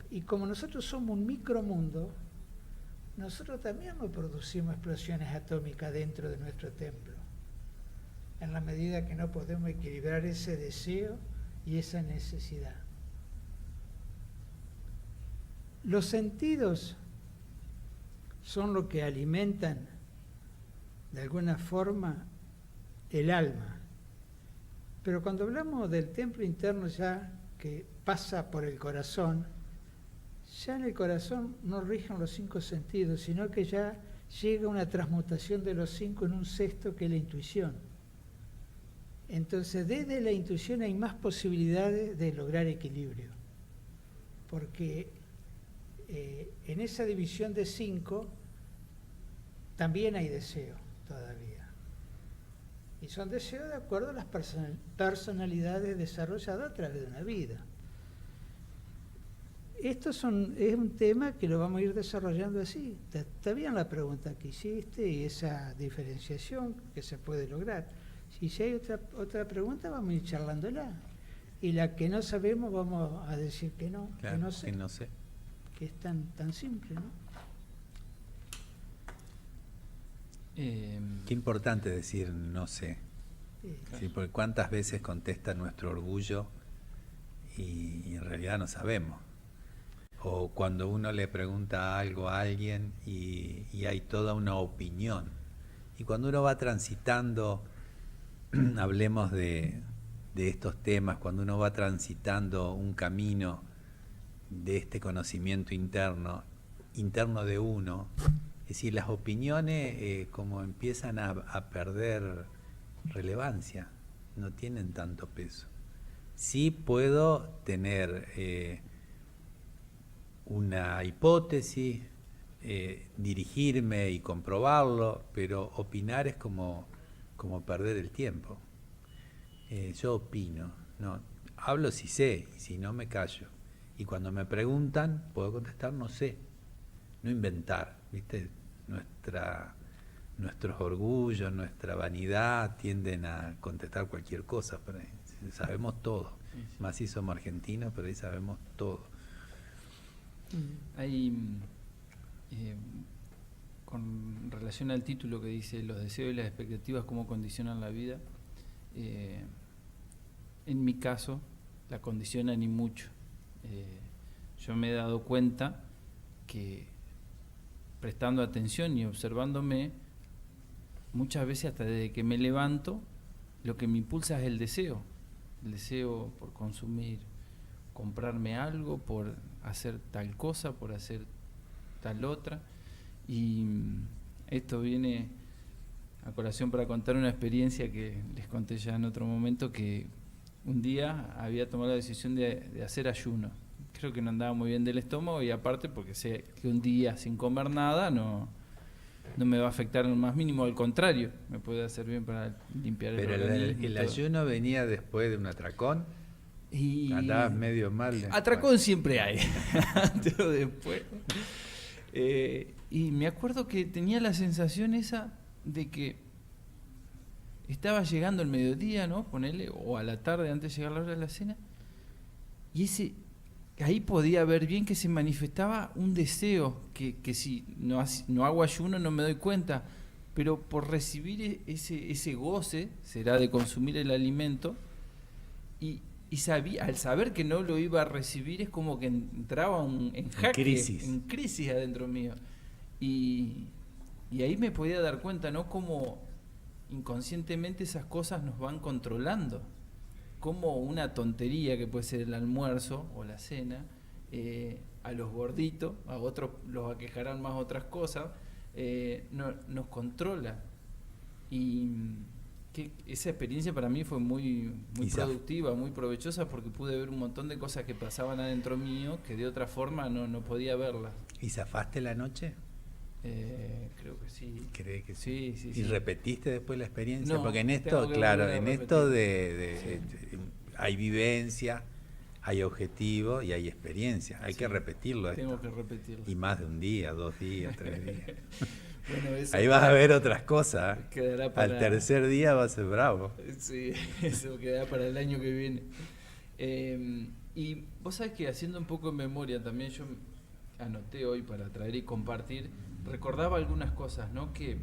y como nosotros somos un micromundo, nosotros también no producimos explosiones atómicas dentro de nuestro templo. en la medida que no podemos equilibrar ese deseo y esa necesidad. Los sentidos son lo que alimentan de alguna forma el alma. Pero cuando hablamos del templo interno ya que pasa por el corazón, ya en el corazón no rigen los 5 sentidos, sino que ya llega una transmutación de los 5 en un sexto que es la intuición. Entonces, desde la intuición hay más posibilidades de lograr equilibrio, porque en esa división de 5 también hay deseo todavía. Y son deseos de acuerdo a las personalidades desarrolladas a través de una vida. Es un tema que lo vamos a ir desarrollando así. Está bien la pregunta que hiciste y esa diferenciación que se puede lograr. Si hay otra pregunta, vamos a ir charlándola. Y la que no sabemos, vamos a decir que no, Claro, que no sé. Que es tan simple, ¿no? Qué importante decir no sé. Sí, porque cuántas veces contesta nuestro orgullo y en realidad no sabemos. O cuando uno le pregunta algo a alguien y hay toda una opinión. Y cuando uno va transitando, hablemos de estos temas, cuando uno va transitando un camino de este conocimiento interno de uno, es decir, las opiniones como empiezan a perder relevancia, no tienen tanto peso. Sí puedo tener una hipótesis, dirigirme y comprobarlo, pero opinar es como perder el tiempo. Yo opino, no, hablo si sé, y si no me callo. Y cuando me preguntan, puedo contestar no sé, no inventar, ¿viste? Nuestros orgullos, nuestra vanidad tienden a contestar cualquier cosa, pero sabemos todo. Sí. Más si somos argentinos, pero ahí sabemos todo. Hay, con relación al título que dice los deseos y las expectativas, cómo condicionan la vida, en mi caso, la condicionan y mucho. Yo me he dado cuenta que prestando atención y observándome, muchas veces hasta desde que me levanto, lo que me impulsa es el deseo por consumir, comprarme algo, por hacer tal cosa, por hacer tal otra. Y esto viene a colación para contar una experiencia que les conté ya en otro momento, que un día había tomado la decisión de hacer ayuno. Creo que no andaba muy bien del estómago y aparte porque sé que un día sin comer nada no me va a afectar en lo más mínimo, al contrario, me puede hacer bien para limpiar el organismo. Pero el ayuno venía después de un atracón. Y andabas medio mal. Atracón siempre hay, antes o después. Y me acuerdo que tenía la sensación esa de que estaba llegando el mediodía, ¿no? Ponele, o a la tarde antes de llegar la hora de la cena, y ahí podía ver bien que se manifestaba un deseo, que si no hago ayuno no me doy cuenta, pero por recibir ese goce, será de consumir el alimento, y sabía, al saber que no lo iba a recibir, es como que entraba en jaque, en crisis adentro mío. Y ahí me podía dar cuenta, ¿no? Cómo inconscientemente esas cosas nos van controlando. Como una tontería que puede ser el almuerzo o la cena, a los gorditos, a otros los aquejarán más otras cosas, nos controla. Y esa experiencia para mí fue muy productiva, muy provechosa, porque pude ver un montón de cosas que pasaban adentro mío que de otra forma no podía verlas. ¿Y zafaste la noche? Creo que sí. ¿Cree que sí? Sí. ¿Y repetiste después la experiencia? No, porque en esto, claro, en esto hay vivencia, hay objetivo y hay experiencia. Hay que repetirlo. Tengo que repetirlo. Y más de un día, 2 días, 3 días. Bueno, ahí vas a ver otras cosas. Para... Al tercer día va a ser bravo. Sí, eso quedará para el año que viene. Y vos sabés que haciendo un poco de memoria también, yo anoté hoy para traer y compartir, recordaba algunas cosas, ¿no? Que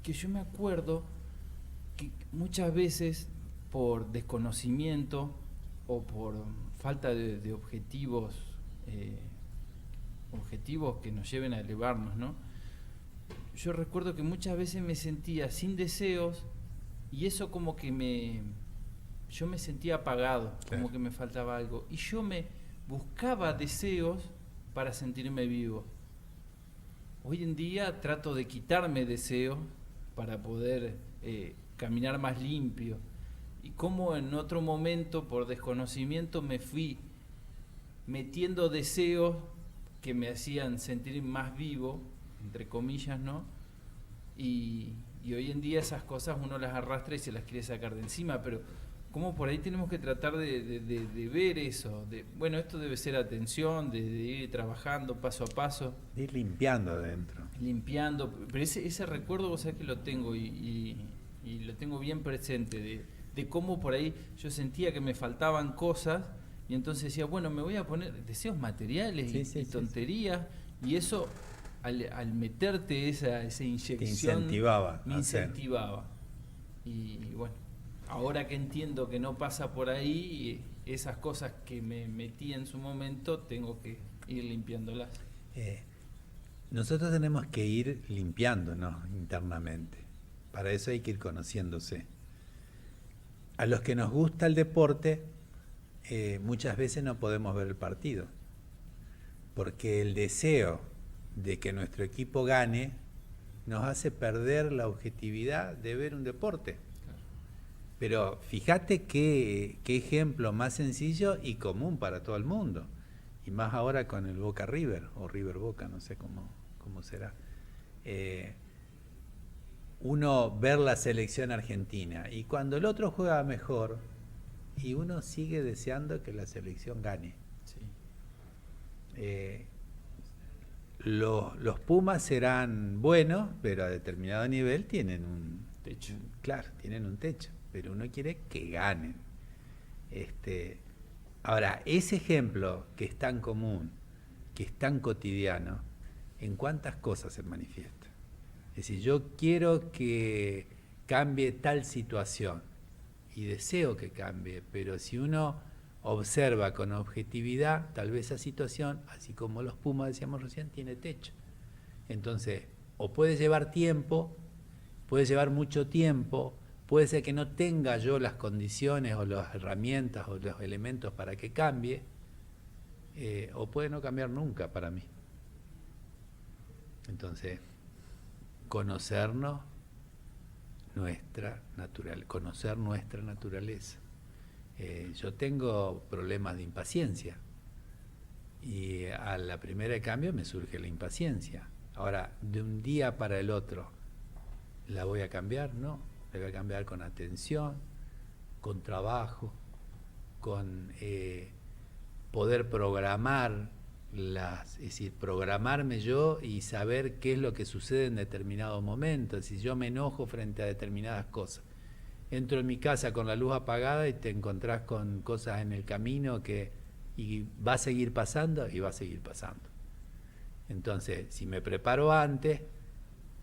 que yo me acuerdo que muchas veces por desconocimiento o por falta de objetivos, objetivos que nos lleven a elevarnos, ¿no? Yo recuerdo que muchas veces me sentía sin deseos y eso como que yo me sentía apagado, Claro. como que me faltaba algo. Y yo me buscaba deseos para sentirme vivo. Hoy en día trato de quitarme deseos para poder caminar más limpio. Y como en otro momento, por desconocimiento, me fui metiendo deseos que me hacían sentir más vivo, entre comillas, ¿no? Y hoy en día esas cosas uno las arrastra y se las quiere sacar de encima, pero como por ahí tenemos que tratar de ver eso, bueno, esto debe ser atención, de ir trabajando paso a paso. De ir limpiando adentro. Limpiando, pero ese recuerdo vos sabés que lo tengo y lo tengo bien presente, de cómo por ahí yo sentía que me faltaban cosas y entonces decía, bueno, me voy a poner deseos materiales y tonterías, y eso al meterte esa inyección Te incentivaba me a hacer. incentivaba. Y bueno, ahora que entiendo que no pasa por ahí, esas cosas que me metí en su momento tengo que ir limpiándolas. Nosotros tenemos que ir limpiándonos internamente. Para eso hay que ir conociéndose. A los que nos gusta el deporte, muchas veces no podemos ver el partido, porque el deseo de que nuestro equipo gane nos hace perder la objetividad de ver un deporte. Pero fíjate qué ejemplo más sencillo y común para todo el mundo. Y más ahora con el Boca River, o River Boca, no sé cómo será. Uno ver la selección argentina, y cuando el otro juega mejor, y uno sigue deseando que la selección gane. Sí. Los Pumas serán buenos, pero a determinado nivel tienen un Techo. Claro, tienen un techo, pero uno quiere que ganen. Ahora, ese ejemplo que es tan común, que es tan cotidiano, ¿en cuántas cosas se manifiesta? Es decir, yo quiero que cambie tal situación y deseo que cambie, pero si uno observa con objetividad, tal vez esa situación, así como los Pumas decíamos recién, tiene techo. Entonces, o puede llevar tiempo, puede llevar mucho tiempo, puede ser que no tenga yo las condiciones o las herramientas o los elementos para que cambie, o puede no cambiar nunca para mí. Entonces, conocernos conocer nuestra naturaleza. Yo tengo problemas de impaciencia y a la primera de cambio me surge la impaciencia. Ahora, de un día para el otro, ¿la voy a cambiar? No, la voy a cambiar con atención, con trabajo, con poder programar es decir, programarme yo y saber qué es lo que sucede en determinado momento. Si yo me enojo frente a determinadas cosas, entro en mi casa con la luz apagada y te encontrás con cosas en el camino y va a seguir pasando y va a seguir pasando. Entonces, si me preparo antes,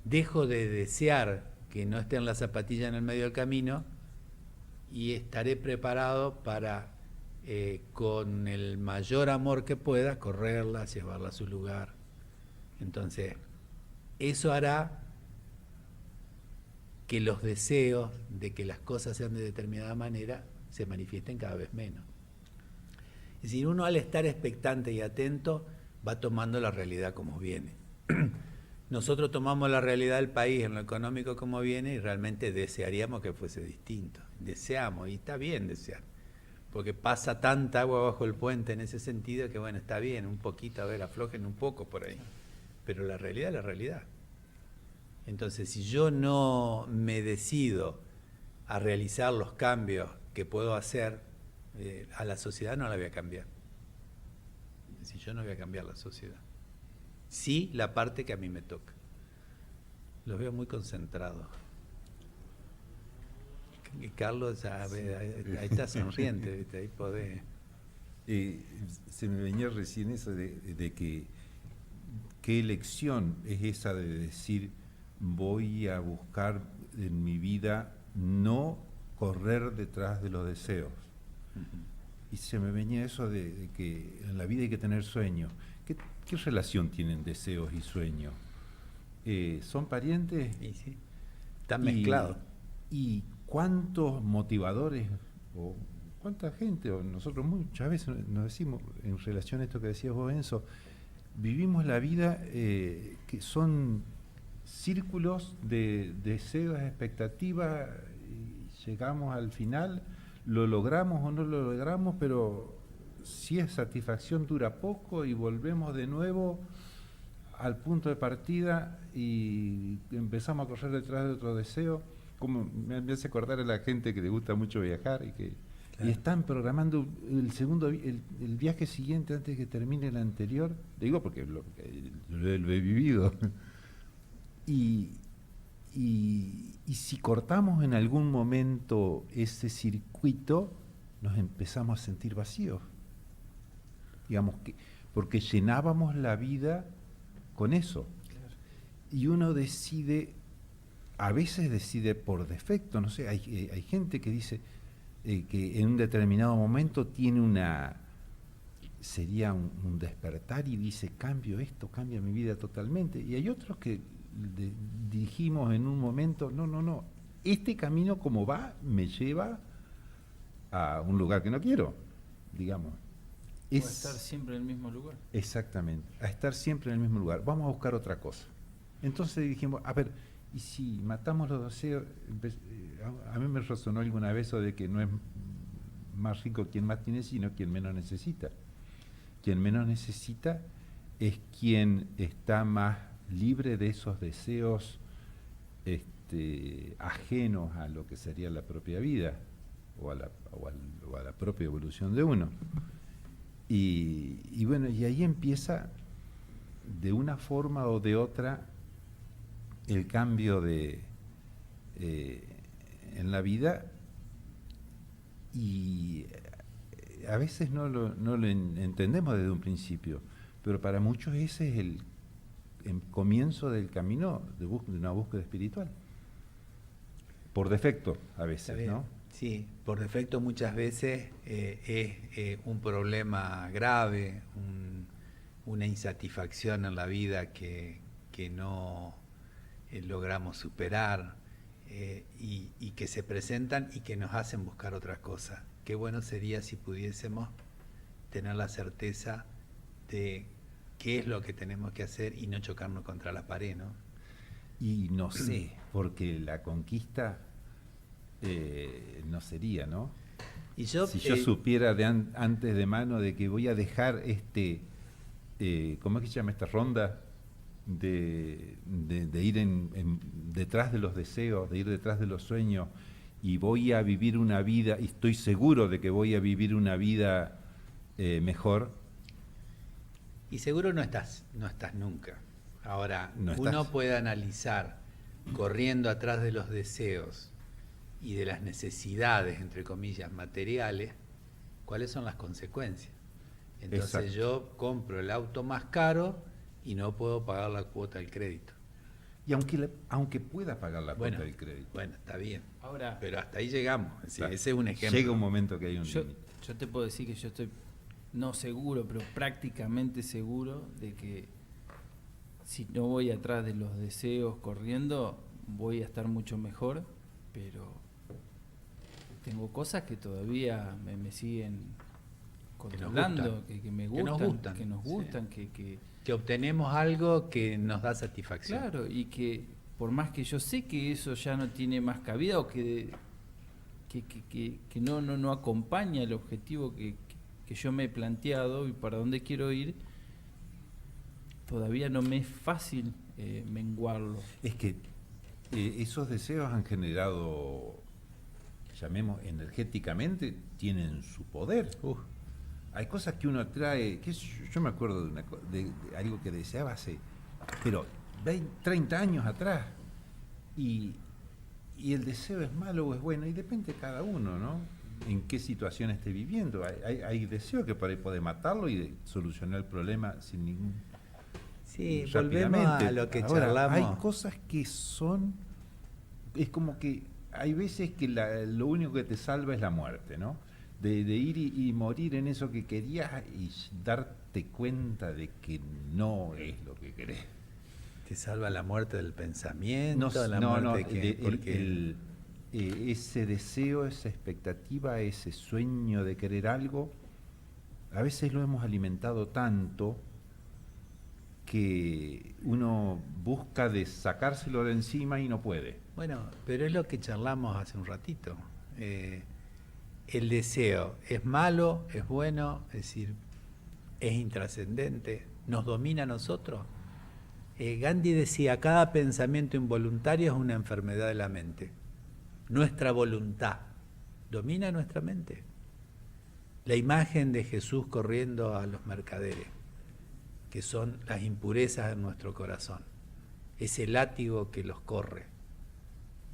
dejo de desear que no estén las zapatillas en el medio del camino y estaré preparado para, con el mayor amor que pueda, correrlas, llevarlas a su lugar. Entonces, eso hará que los deseos de que las cosas sean de determinada manera se manifiesten cada vez menos. Es decir, uno al estar expectante y atento va tomando la realidad como viene. Nosotros tomamos la realidad del país en lo económico como viene y realmente desearíamos que fuese distinto. Deseamos, y está bien desear, porque pasa tanta agua bajo el puente en ese sentido que bueno, está bien, un poquito, a ver, aflojen un poco por ahí. Pero la realidad es la realidad. Entonces, si yo no me decido a realizar los cambios que puedo hacer, a la sociedad no la voy a cambiar. Es decir, yo no voy a cambiar la sociedad. Sí, la parte que a mí me toca. Los veo muy concentrados. Carlos, ahí está sonriente, ¿viste? Ahí podés. Se me venía recién eso de que qué elección es esa de decir voy a buscar en mi vida no correr detrás de los deseos. Y se me venía eso de que en la vida hay que tener sueños. ¿Qué relación tienen deseos y sueños? ¿Son parientes? Y sí, están mezclados. ¿Y cuántos motivadores o cuánta gente, o nosotros muchas veces nos decimos, en relación a esto que decías vos, Enzo, vivimos la vida que son círculos de deseos, expectativas, y llegamos al final, lo logramos o no lo logramos, pero si es satisfacción dura poco y volvemos de nuevo al punto de partida y empezamos a correr detrás de otro deseo. Como me hace acordar a la gente que le gusta mucho viajar y están programando el viaje siguiente antes que termine el anterior. Digo porque lo he vivido. Y si cortamos en algún momento ese circuito, nos empezamos a sentir vacíos. Digamos que porque llenábamos la vida con eso. Claro. Y uno decide, a veces decide por defecto, no sé, hay gente que dice que en un determinado momento tiene sería un despertar y dice, cambio esto, cambia mi vida totalmente. Y hay otros que dijimos en un momento, no, este camino como va me lleva a un lugar que no quiero, digamos. O a estar siempre en el mismo lugar. Exactamente, a estar siempre en el mismo lugar. Vamos a buscar otra cosa. Entonces dijimos, a ver, y si matamos los deseos, a mí me resonó alguna vez eso de que no es más rico quien más tiene, sino quien menos necesita. Quien menos necesita es quien está más libre de esos deseos ajenos a lo que sería la propia vida o a la propia evolución de uno. Y bueno, y ahí empieza de una forma o de otra el cambio en la vida, y a veces no lo entendemos desde un principio, pero para muchos ese es el comienzo del camino de una búsqueda espiritual. Por defecto, a veces, ¿no? Sí, por defecto muchas veces es un problema grave, una insatisfacción en la vida que no logramos superar y que se presentan y que nos hacen buscar otras cosas. Qué bueno sería si pudiésemos tener la certeza de qué es lo que tenemos que hacer y no chocarnos contra la pared, ¿no? Y no sé, porque la conquista no sería, ¿no? Si yo supiera antes de mano de que voy a dejar ¿cómo es que se llama esta ronda? De ir detrás de los deseos, de ir detrás de los sueños, y voy a vivir una vida, y estoy seguro de que voy a vivir una vida mejor. Y seguro no estás nunca. Ahora, uno puede analizar, corriendo atrás de los deseos y de las necesidades, entre comillas, materiales, cuáles son las consecuencias. Entonces Exacto. Yo compro el auto más caro y no puedo pagar la cuota del crédito. Y aunque pueda pagar la cuota del crédito. Bueno, está bien. Ahora, pero hasta ahí llegamos. Claro. Ese es un ejemplo. Llega un momento que hay un límite. Yo te puedo decir que yo estoy, no seguro, pero prácticamente seguro de que si no voy atrás de los deseos corriendo, voy a estar mucho mejor, pero tengo cosas que todavía me siguen controlando, que me gustan, que nos gustan, sí. que obtenemos algo que nos da satisfacción. Claro, y que por más que yo sé que eso ya no tiene más cabida o que no acompaña el objetivo que yo me he planteado y para dónde quiero ir, todavía no me es fácil menguarlo. Es que esos deseos han generado, llamemos energéticamente, tienen su poder. Hay cosas que uno trae, yo me acuerdo de algo que deseaba hace, pero 30 años atrás, y el deseo es malo o es bueno, y depende de cada uno, ¿no? En qué situación esté viviendo. Hay deseo que por ahí puede matarlo y solucionar el problema sin ningún Sí, rápidamente. volvemos a lo que Ahora, charlamos. hay cosas que son, es como que hay veces que lo único que te salva es la muerte, ¿no? De ir y morir en eso que querías y darte cuenta de que no es lo que querés. Te salva la muerte del pensamiento, No, la no, muerte que... porque ese deseo, esa expectativa, ese sueño de querer algo, a veces lo hemos alimentado tanto que uno busca de sacárselo de encima y no puede. Bueno, pero es lo que charlamos hace un ratito. El deseo es malo, es bueno, es decir, es intrascendente, nos domina a nosotros. Gandhi decía, cada pensamiento involuntario es una enfermedad de la mente. Nuestra voluntad domina nuestra mente. La imagen de Jesús corriendo a los mercaderes, que son las impurezas en nuestro corazón, ese látigo que los corre.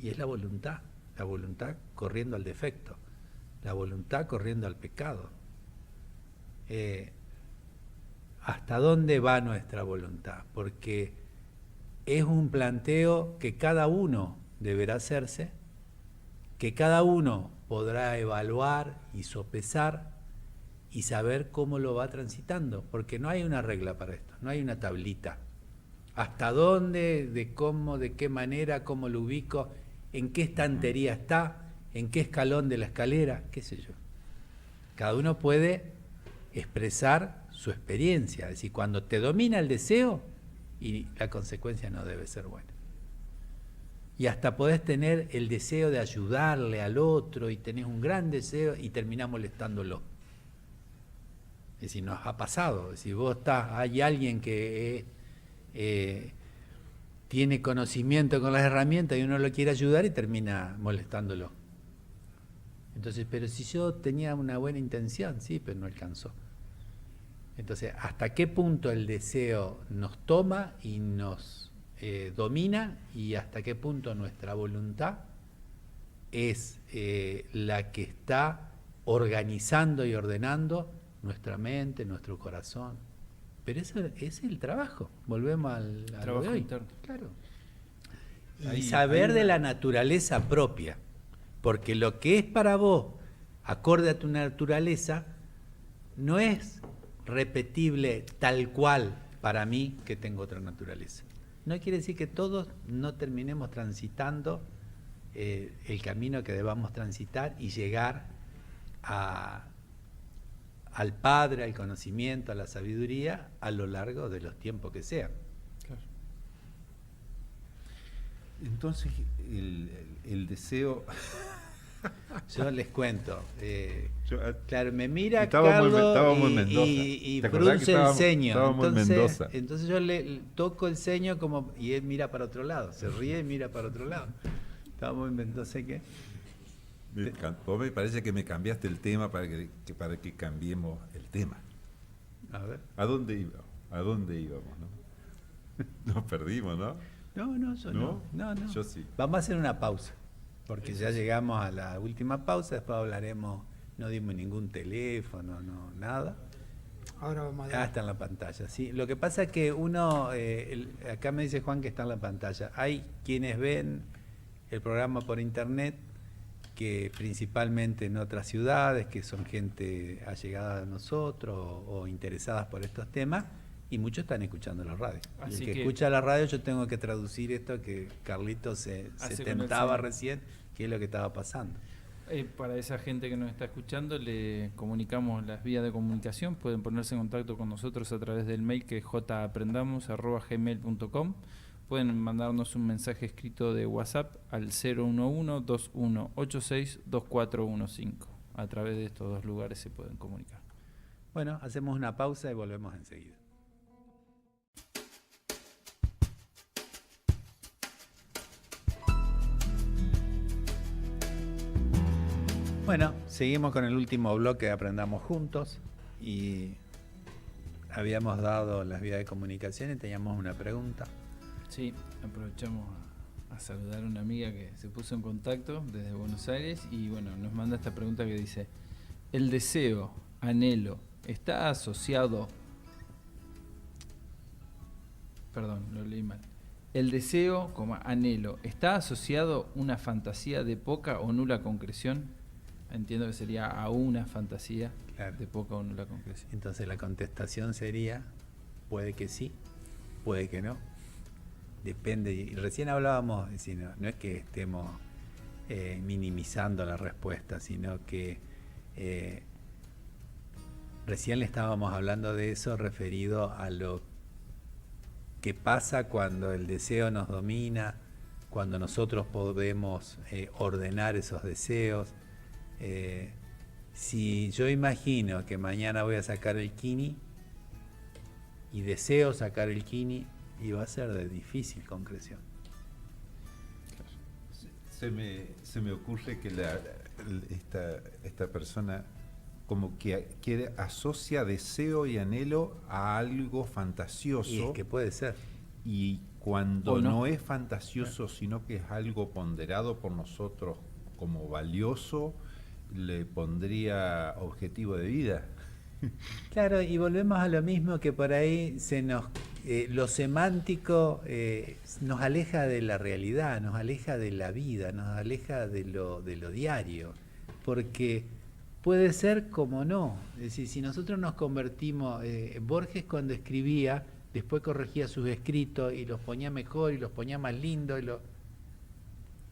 Y es la voluntad corriendo al defecto, la voluntad corriendo al pecado. ¿Hasta dónde va nuestra voluntad? Porque es un planteo que cada uno deberá hacerse, que cada uno podrá evaluar y sopesar y saber cómo lo va transitando, porque no hay una regla para esto, no hay una tablita. ¿Hasta dónde, de cómo, de qué manera, cómo lo ubico, en qué estantería está, en qué escalón de la escalera, qué sé yo? Cada uno puede expresar su experiencia, es decir, cuando te domina el deseo, y la consecuencia no debe ser buena. Y hasta podés tener el deseo de ayudarle al otro y tenés un gran deseo y terminás molestándolo. Es decir, nos ha pasado. Es decir, hay alguien que tiene conocimiento con las herramientas y uno lo quiere ayudar y termina molestándolo. Entonces, pero si yo tenía una buena intención, sí, pero no alcanzó. Entonces, ¿hasta qué punto el deseo nos toma y nos domina y hasta qué punto nuestra voluntad es la que está organizando y ordenando nuestra mente, nuestro corazón? Pero eso es el trabajo. Volvemos al Trabajo de hoy. interno. Claro. Y Hay saber de una- la naturaleza propia. Porque lo que es para vos, acorde a tu naturaleza, no es repetible tal cual para mí que tengo otra naturaleza. No quiere decir que todos no terminemos transitando el camino que debamos transitar y llegar al Padre, al conocimiento, a la sabiduría a lo largo de los tiempos que sean. Claro. Entonces, el deseo... Yo les cuento. Yo, Claro, me mira estábamos Carlos en Mendoza. y ¿Te acordás que frunce el ceño. estábamos en Mendoza? Entonces yo le toco el ceño como y él mira para otro lado, se ríe y mira para otro lado. Estábamos en Mendoza, ¿qué? Vos me parece que me cambiaste el tema para que cambiemos el tema. A ver. ¿A dónde íbamos, no? Nos perdimos, ¿no? No, yo no. ¿No? No. Yo sí. Vamos a hacer una pausa, porque ya llegamos a la última pausa, después hablaremos, no dimos ningún teléfono, no, nada. Ahora vamos a dar. Está en la pantalla, sí. Lo que pasa es que uno, acá me dice Juan que está en la pantalla. Hay quienes ven el programa por internet, que principalmente en otras ciudades, que son gente allegada a nosotros o interesadas por estos temas, y muchos están escuchando la radio. Y Así el que que- escucha la radio, yo tengo que traducir esto que Carlitos se Hace con el tentaba señor. recién, que es lo que estaba pasando. Para esa gente que nos está escuchando, le comunicamos las vías de comunicación. Pueden ponerse en contacto con nosotros a través del mail que es japrendamos@gmail.com. Pueden mandarnos un mensaje escrito de WhatsApp al 011-2186-2415. A través de estos dos lugares se pueden comunicar. Bueno, hacemos una pausa y volvemos enseguida. Bueno, seguimos con el último bloque de Aprendamos Juntos y habíamos dado las vías de comunicación y teníamos una pregunta. Sí, aprovechamos a saludar a una amiga que se puso en contacto desde Buenos Aires y bueno, nos manda esta pregunta que dice: ¿el deseo, anhelo, está asociado perdón, lo leí mal. El deseo, como anhelo, ¿está asociado a una fantasía de poca o nula concreción? Entiendo que sería a una fantasía Claro. de poca o nula concreción. Entonces la contestación sería, puede que sí, puede que no. Depende, y recién hablábamos, es decir, no es que estemos minimizando la respuesta, sino que recién le estábamos hablando de eso referido a lo que pasa cuando el deseo nos domina, cuando nosotros podemos ordenar esos deseos. Si yo imagino que mañana voy a sacar el kini y deseo sacar el kini, y va a ser de difícil concreción. Se me ocurre que esta persona como que asocia deseo y anhelo a algo fantasioso. Y es que puede ser. Y cuando ¿O no? no es fantasioso, sino que es algo ponderado por nosotros como valioso, le pondría objetivo de vida. Claro, y volvemos a lo mismo, que por ahí lo semántico nos aleja de la realidad, nos aleja de la vida, nos aleja de lo diario, porque puede ser como no. Es decir, si nosotros nos convertimos, Borges cuando escribía, después corregía sus escritos y los ponía mejor y los ponía más lindos.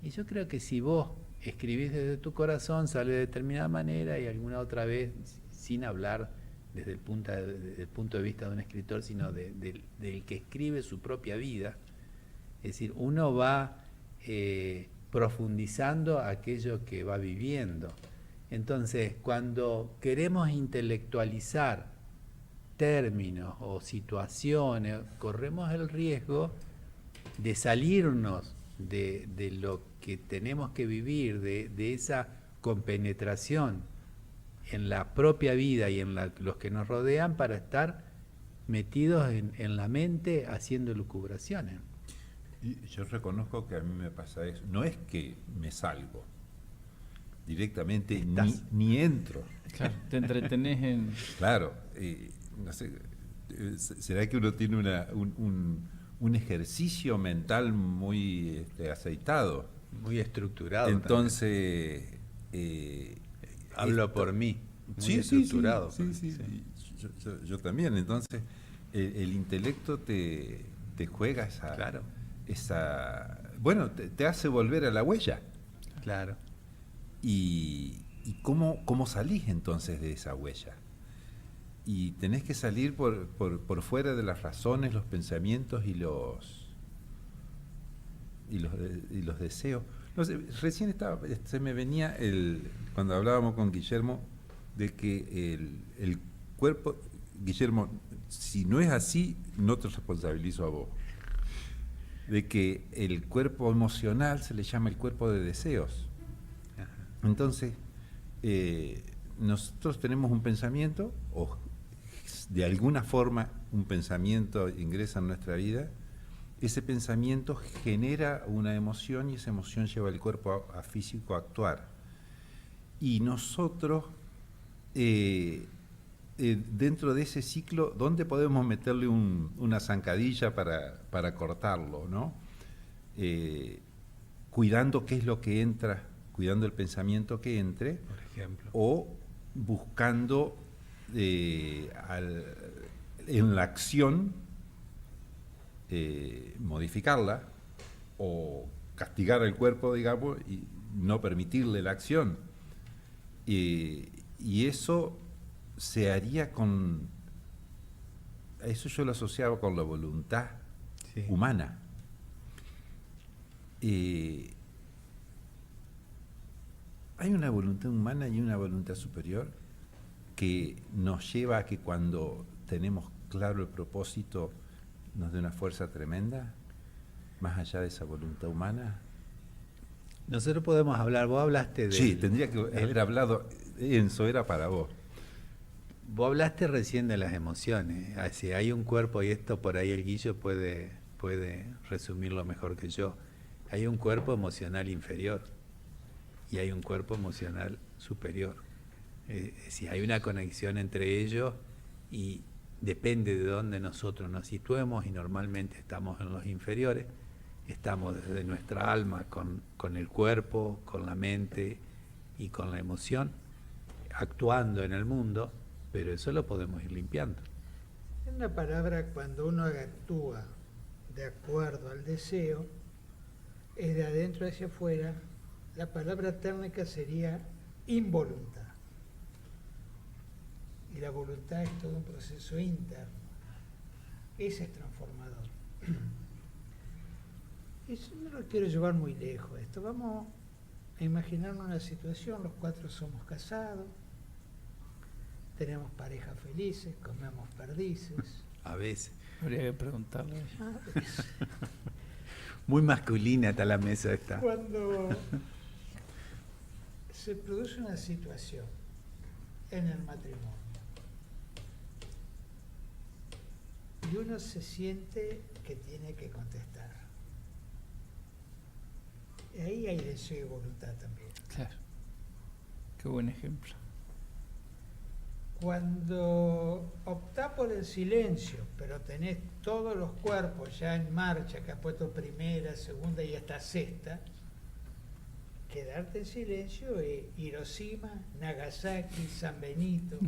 Y yo creo que si vos escribís desde tu corazón, sale de determinada manera, y alguna otra vez, sin hablar desde el punto de vista de un escritor, sino del que escribe su propia vida. Es decir, uno va profundizando aquello que va viviendo. Entonces, cuando queremos intelectualizar términos o situaciones, corremos el riesgo de salirnos de lo que tenemos que vivir, de esa compenetración en la propia vida y en los que nos rodean, para estar metidos en la mente haciendo lucubraciones. Y yo reconozco que a mí me pasa eso. No es que me salgo directamente, ni entro. Claro, te entretenés en... Claro, no sé, ¿será que uno tiene un ejercicio mental muy aceitado? Muy estructurado. Entonces, hablo por mí. Muy sí, estructurado. Sí. Yo también. Entonces, el intelecto te juega esa... Claro. Bueno, te hace volver a la huella. Claro. ¿Y cómo salís entonces de esa huella? Y tenés que salir por fuera de las razones, los pensamientos y los deseos. No sé, recién se me venía cuando hablábamos con Guillermo, de que el cuerpo, Guillermo, si no es así, no te responsabilizo a vos, de que el cuerpo emocional se le llama el cuerpo de deseos. Entonces, nosotros tenemos un pensamiento, o de alguna forma un pensamiento ingresa en nuestra vida, ese pensamiento genera una emoción y esa emoción lleva al cuerpo físico a actuar. Y nosotros, dentro de ese ciclo, ¿dónde podemos meterle una zancadilla para cortarlo, ¿no? Cuidando qué es lo que entra, cuidando el pensamiento que entre, Por ejemplo. o buscando en la acción modificarla o castigar al cuerpo, digamos, y no permitirle la acción. Y eso se haría eso yo lo asociaba con la voluntad humana. Hay una voluntad humana y una voluntad superior que nos lleva a que cuando tenemos claro el propósito nos dé una fuerza tremenda, más allá de esa voluntad humana. Nosotros podemos hablar, vos hablaste de... Sí, tendría que haber hablado, Enzo, era para vos. Vos hablaste recién de las emociones. Si hay un cuerpo, y esto por ahí el Guillo puede resumirlo mejor que yo. Hay un cuerpo emocional inferior y hay un cuerpo emocional superior. Si hay una conexión entre ellos, y depende de dónde nosotros nos situemos, y normalmente estamos en los inferiores, estamos desde nuestra alma con el cuerpo, con la mente y con la emoción, actuando en el mundo, pero eso lo podemos ir limpiando. En una palabra, cuando uno actúa de acuerdo al deseo, es de adentro hacia afuera, la palabra técnica sería involuntad. Y la voluntad es todo un proceso interno. Ese es transformador. Y no lo quiero llevar muy lejos esto. Vamos a imaginarnos una situación, los 4 somos casados, tenemos parejas felices, comemos perdices. A veces. Habría que preguntarle. Muy masculina está la mesa esta. Cuando se produce una situación en el matrimonio y uno se siente que tiene que contestar, y ahí hay deseo y voluntad también. Claro. Qué buen ejemplo. Cuando optás por el silencio, pero tenés todos los cuerpos ya en marcha, que has puesto primera, segunda y hasta sexta, quedarte en silencio es Hiroshima, Nagasaki, San Benito,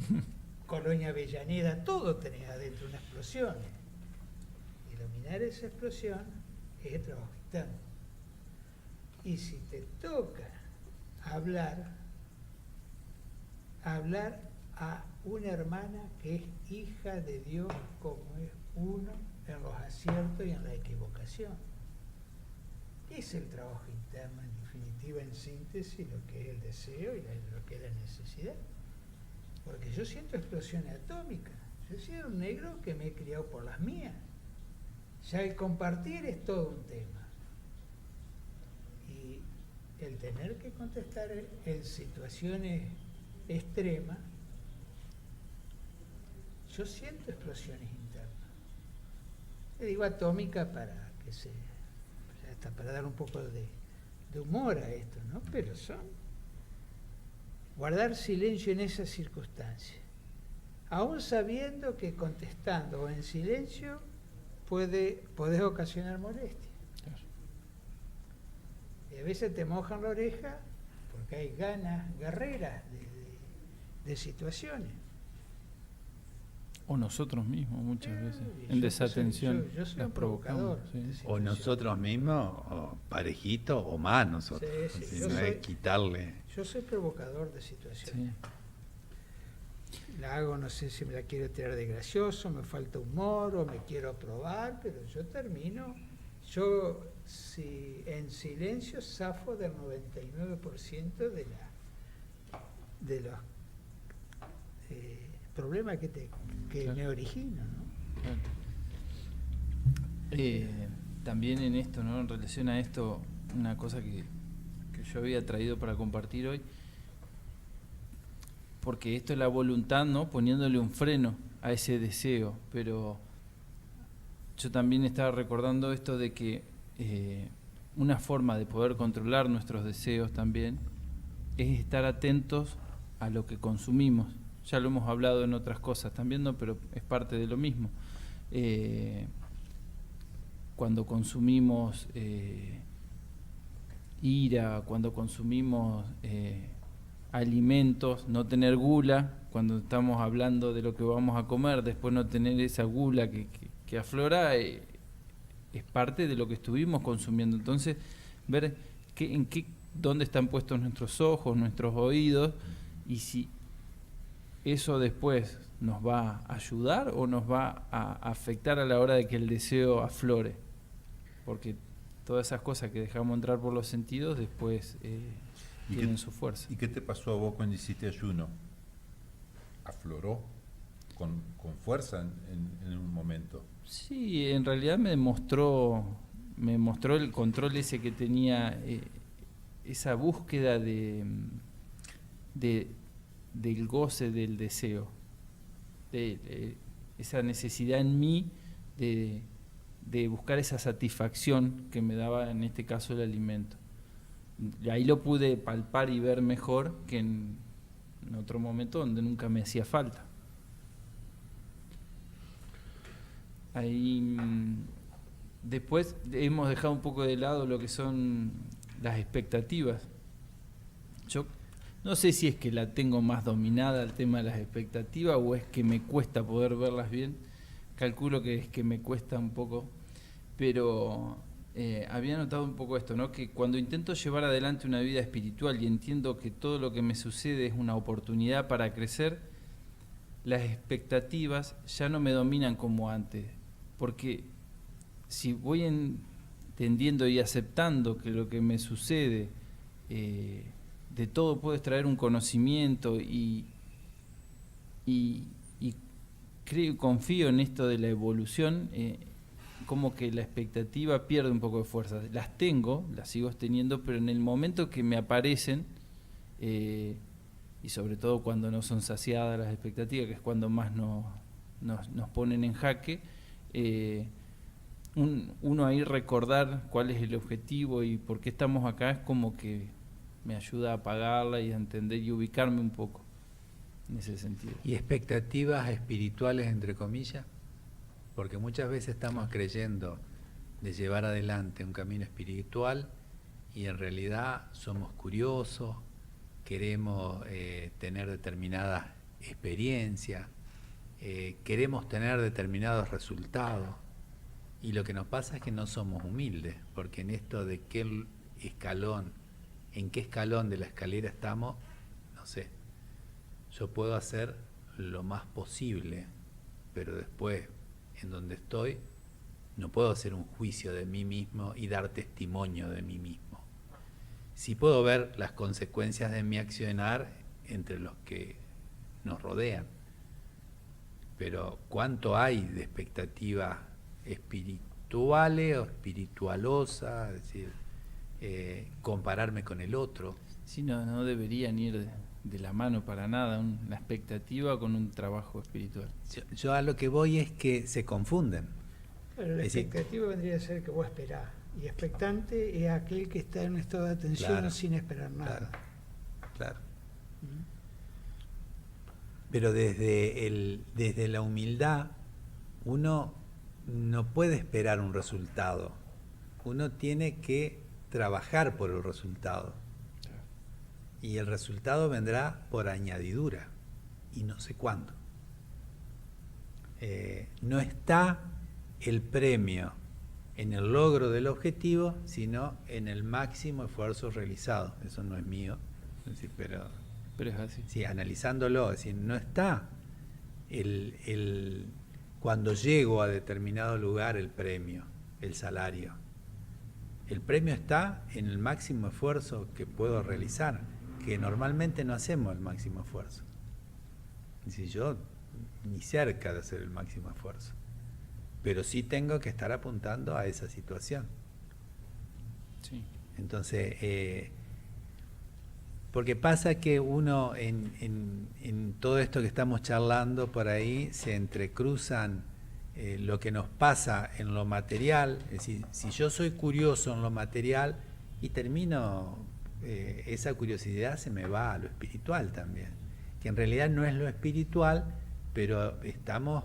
Colonia Avellaneda, todo tenés adentro una explosión. Iluminar esa explosión es el trabajo interno. Y si te toca hablar a una hermana que es hija de Dios como es uno en los aciertos y en la equivocación. Es el trabajo interno, en definitiva, en síntesis, lo que es el deseo y lo que es la necesidad. Porque yo siento explosiones atómicas. Yo soy un negro que me he criado por las mías. Ya el compartir es todo un tema. Y el tener que contestar en situaciones extremas, yo siento explosiones internas. Le digo atómica para que hasta para dar un poco de humor a esto, ¿no? Pero son guardar silencio en esas circunstancias, aún sabiendo que contestando o en silencio podés ocasionar molestia. Claro. Y a veces te mojan la oreja porque hay ganas guerreras de situaciones. O nosotros mismos muchas veces, Yo en desatención, yo soy las un provocamos. provocador Sí. de O situaciones. nosotros mismos, o parejito, o más nosotros. Sí, sí, Así yo no soy- es quitarle. Yo soy provocador de situaciones. La hago, no sé si me la quiero tirar de gracioso, me falta humor o me quiero probar, pero yo termino. Yo, si en silencio, zafo del 99% de los problemas que Claro. me originan, ¿no? Claro. También en esto, ¿no? En relación a esto, una cosa que yo había traído para compartir hoy, porque esto es la voluntad, ¿no? Poniéndole un freno a ese deseo, pero yo también estaba recordando esto de que una forma de poder controlar nuestros deseos también es estar atentos a lo que consumimos. Ya lo hemos hablado en otras cosas también, ¿no? Pero es parte de lo mismo. Cuando consumimos ira, cuando consumimos alimentos, no tener gula, cuando estamos hablando de lo que vamos a comer, después no tener esa gula que aflora, es parte de lo que estuvimos consumiendo. Entonces, ver dónde están puestos nuestros ojos, nuestros oídos, y si eso después nos va a ayudar o nos va a afectar a la hora de que el deseo aflore. Porque todas esas cosas que dejamos entrar por los sentidos después tienen su fuerza. ¿Y qué te pasó a vos cuando hiciste ayuno? ¿Afloró con fuerza en un momento? Sí, en realidad me mostró el control ese que tenía, esa búsqueda del goce del deseo, esa necesidad en mí de buscar esa satisfacción que me daba en este caso el alimento. Y ahí lo pude palpar y ver mejor que en otro momento donde nunca me hacía falta. Ahí, después hemos dejado un poco de lado lo que son las expectativas. Yo no sé si es que la tengo más dominada el tema de las expectativas o es que me cuesta poder verlas bien. Calculo que es que me cuesta un poco, pero había notado un poco esto, ¿no? Que cuando intento llevar adelante una vida espiritual y entiendo que todo lo que me sucede es una oportunidad para crecer, las expectativas ya no me dominan como antes, porque si voy entendiendo y aceptando que lo que me sucede, de todo puedo extraer un conocimiento y creo, confío en esto de la evolución, como que la expectativa pierde un poco de fuerza. Las tengo, las sigo teniendo, pero en el momento que me aparecen, y sobre todo cuando no son saciadas las expectativas, que es cuando más nos ponen en jaque, uno ahí recordar cuál es el objetivo y por qué estamos acá es como que me ayuda a apagarla y a entender y ubicarme un poco en ese sentido. ¿Y expectativas espirituales, entre comillas? Porque muchas veces estamos creyendo de llevar adelante un camino espiritual y en realidad somos curiosos, queremos tener determinadas experiencias, queremos tener determinados resultados y lo que nos pasa es que no somos humildes, porque en esto de qué escalón, en qué escalón de la escalera estamos, no sé. Yo puedo hacer lo más posible, pero después, en donde estoy, no puedo hacer un juicio de mí mismo y dar testimonio de mí mismo. Sí puedo ver las consecuencias de mi accionar entre los que nos rodean, pero ¿cuánto hay de expectativas espirituales o espiritualosas? Es decir, compararme con el otro. Sí, no deberían ir de la mano para nada, la expectativa con un trabajo espiritual. Yo a lo que voy es que se confunden. Pero la Es decir, expectativa vendría a ser que vos esperás. Y expectante es aquel que está en un estado de atención Claro, sin esperar nada. claro. Pero desde la humildad uno no puede esperar un resultado. Uno tiene que trabajar por el resultado. Y el resultado vendrá por añadidura. Y no sé cuándo. No está el premio en el logro del objetivo, sino en el máximo esfuerzo realizado. Eso no es mío, es decir, pero es así. sí, analizándolo, es decir, no está cuando llego a determinado lugar el premio, el salario. El premio está en el máximo esfuerzo que puedo realizar, que normalmente no hacemos el máximo esfuerzo. Es decir, yo ni cerca de hacer el máximo esfuerzo, pero sí tengo que estar apuntando a esa situación. Sí. Entonces, porque pasa que uno en todo esto que estamos charlando por ahí se entrecruzan lo que nos pasa en lo material, es decir, si yo soy curioso en lo material y termino, esa curiosidad se me va a lo espiritual también, que en realidad no es lo espiritual, pero estamos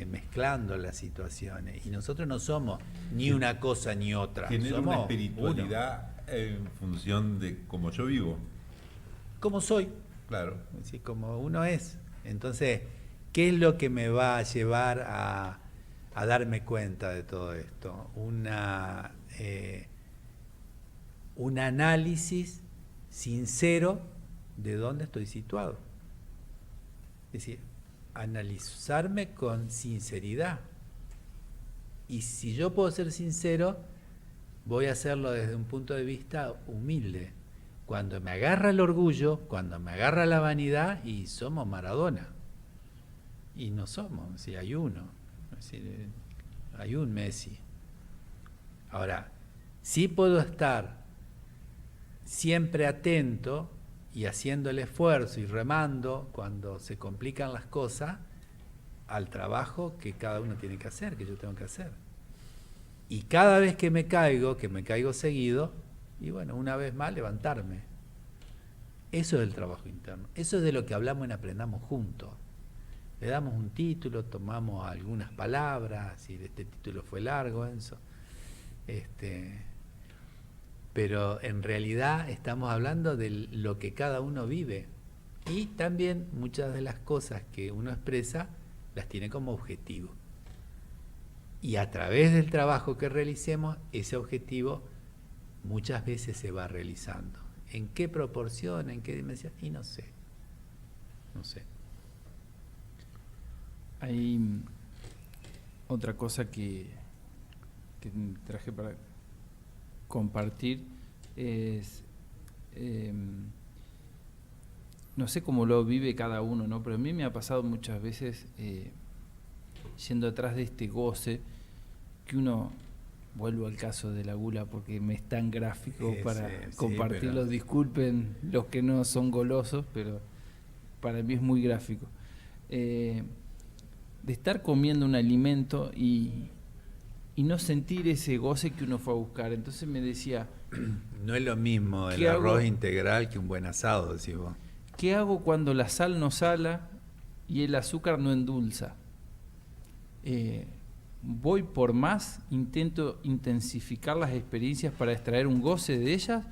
mezclando las situaciones y nosotros no somos ni una cosa ni otra. Genera somos una espiritualidad en función de cómo yo vivo. como soy, Claro. es decir, como uno es. Entonces, ¿qué es lo que me va a llevar a darme cuenta de todo esto? Un análisis sincero de dónde estoy situado. Es decir, analizarme con sinceridad. Y si yo puedo ser sincero, voy a hacerlo desde un punto de vista humilde. Cuando me agarra el orgullo, cuando me agarra la vanidad, y somos Maradona. Y no somos, si hay uno. Es decir, hay un Messi. Ahora, sí puedo estar siempre atento y haciendo el esfuerzo y remando cuando se complican las cosas al trabajo que cada uno tiene que hacer, que yo tengo que hacer. Y cada vez que me caigo seguido, y bueno, una vez más levantarme. Eso es el trabajo interno. Eso es de lo que hablamos en Aprendamos Juntos. Le damos un título, tomamos algunas palabras, y este título fue largo, Enzo. Pero en realidad estamos hablando de lo que cada uno vive. Y también muchas de las cosas que uno expresa las tiene como objetivo. Y a través del trabajo que realicemos, ese objetivo muchas veces se va realizando. ¿En qué proporción? ¿En qué dimensión? Y no sé. No sé. Hay otra cosa que traje para compartir es, no sé cómo lo vive cada uno, ¿no? Pero a mí me ha pasado muchas veces, yendo atrás de este goce, que uno, vuelvo al caso de la gula porque me es tan gráfico para compartirlo, disculpen los que no son golosos, pero para mí es muy gráfico. De estar comiendo un alimento y no sentir ese goce que uno fue a buscar. Entonces me decía... No es lo mismo el arroz integral que un buen asado, decís vos. ¿Qué hago cuando la sal no sala y el azúcar no endulza? ¿Voy por más? ¿Intento intensificar las experiencias para extraer un goce de ellas?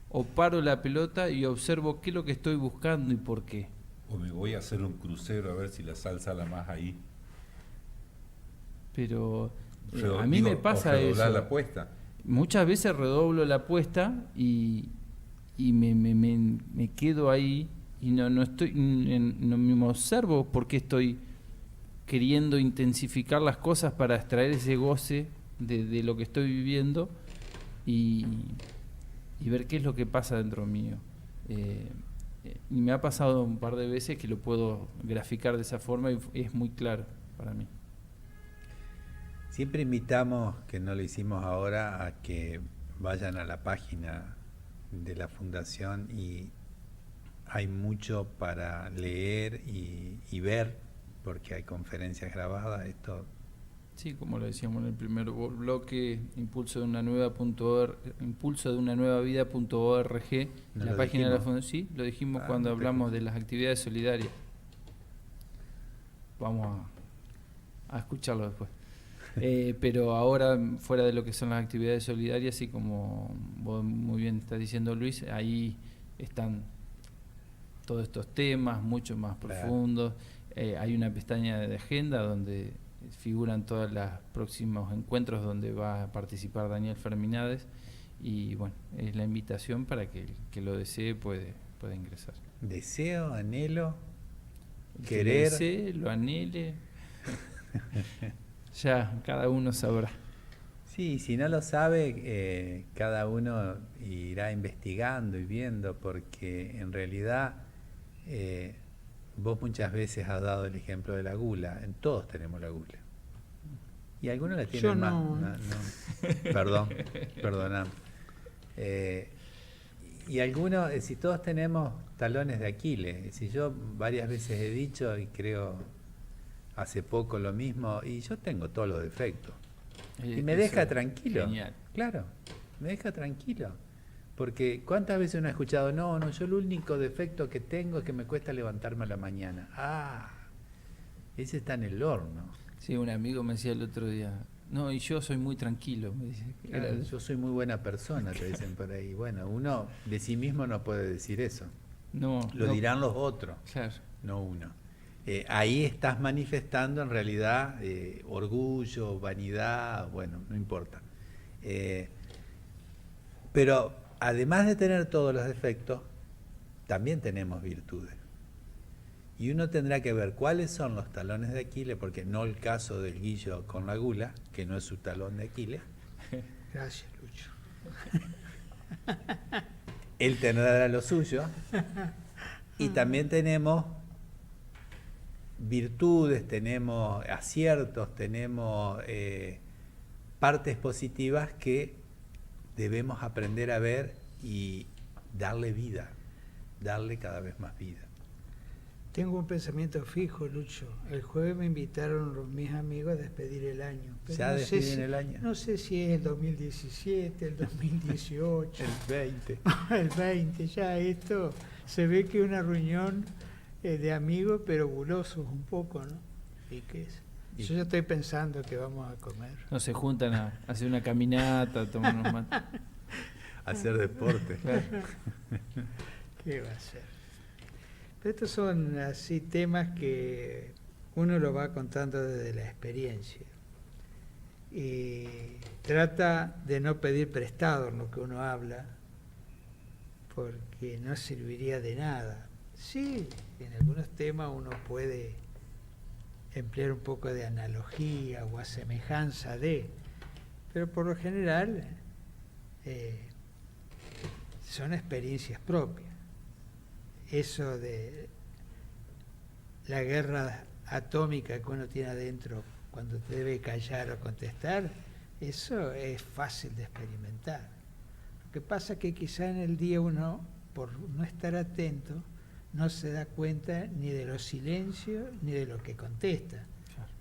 ¿O paro la pelota y observo qué es lo que estoy buscando y por qué? O me voy a hacer un crucero a ver si la sal sala más ahí. Pero a mí me pasa eso. La apuesta. Muchas veces redoblo la apuesta y me quedo ahí y no me observo por qué estoy queriendo intensificar las cosas para extraer ese goce de lo que estoy viviendo y ver qué es lo que pasa dentro mío. Y me ha pasado un par de veces que lo puedo graficar de esa forma y es muy claro para mí. Siempre invitamos, que no lo hicimos ahora, a que vayan a la página de la Fundación y hay mucho para leer y ver, porque hay conferencias grabadas. Esto. Sí, como lo decíamos en el primer bloque, impulso de una nueva vida.org, en la página de la Fundación. Sí, lo dijimos cuando hablamos de las actividades solidarias. Vamos a escucharlo después. Pero ahora, fuera de lo que son las actividades solidarias, y como vos muy bien estás diciendo, Luis, ahí están todos estos temas mucho más profundos. Hay una pestaña de agenda donde figuran todos los próximos encuentros donde va a participar Daniel Ferminades, y bueno, es la invitación para que el que lo desee puede ingresar. Deseo, anhelo, querer. Que lo desee, lo anhele. Ya, cada uno sabrá. Sí, si no lo sabe, cada uno irá investigando y viendo, porque en realidad vos muchas veces has dado el ejemplo de la gula. En todos tenemos la gula. Y algunos la tienen más. No. Perdoname. Y algunos, si todos tenemos talones de Aquiles. Si yo varias veces he dicho, y creo hace poco lo mismo, y yo tengo todos los defectos. Y me deja tranquilo. Genial. Claro, me deja tranquilo. Porque ¿cuántas veces uno ha escuchado? No, yo el único defecto que tengo es que me cuesta levantarme a la mañana. Ese está en el horno. Sí, un amigo me decía el otro día, no, y yo soy muy tranquilo. Me dice, claro, yo soy muy buena persona, te dicen por ahí. Bueno, uno de sí mismo no puede decir eso. Lo dirán los otros, claro. No uno. Ahí estás manifestando en realidad orgullo, vanidad, bueno, no importa. Pero además de tener todos los defectos, también tenemos virtudes. Y uno tendrá que ver cuáles son los talones de Aquiles, porque no el caso del Guillo con la gula, que no es su talón de Aquiles. Gracias, Lucho. Él tendrá lo suyo. Y también tenemos virtudes, tenemos aciertos, tenemos partes positivas que debemos aprender a ver y darle vida, darle cada vez más vida. Tengo un pensamiento fijo, Lucho. El jueves me invitaron mis amigos a despedir el año. Pero ¿Ya despiden el año? No sé si es el 2017, el 2018. El 20. El 20, ya esto se ve que es una reunión de amigos, pero gulosos un poco, ¿no? ¿Y qué es? Yo ya estoy pensando que vamos a comer. No se juntan a hacer una caminata, a tomar unos mates. Hacer deporte. Claro. ¿Qué va a ser? Pero estos son así temas que uno lo va contando desde la experiencia. Y trata de no pedir prestado en lo que uno habla, porque no serviría de nada. Sí, en algunos temas uno puede emplear un poco de analogía o a semejanza de, pero por lo general son experiencias propias. Eso de la guerra atómica que uno tiene adentro cuando debe callar o contestar, eso es fácil de experimentar. Lo que pasa es que quizá en el día uno, por no estar atento, no se da cuenta ni de los silencios ni de lo que contesta.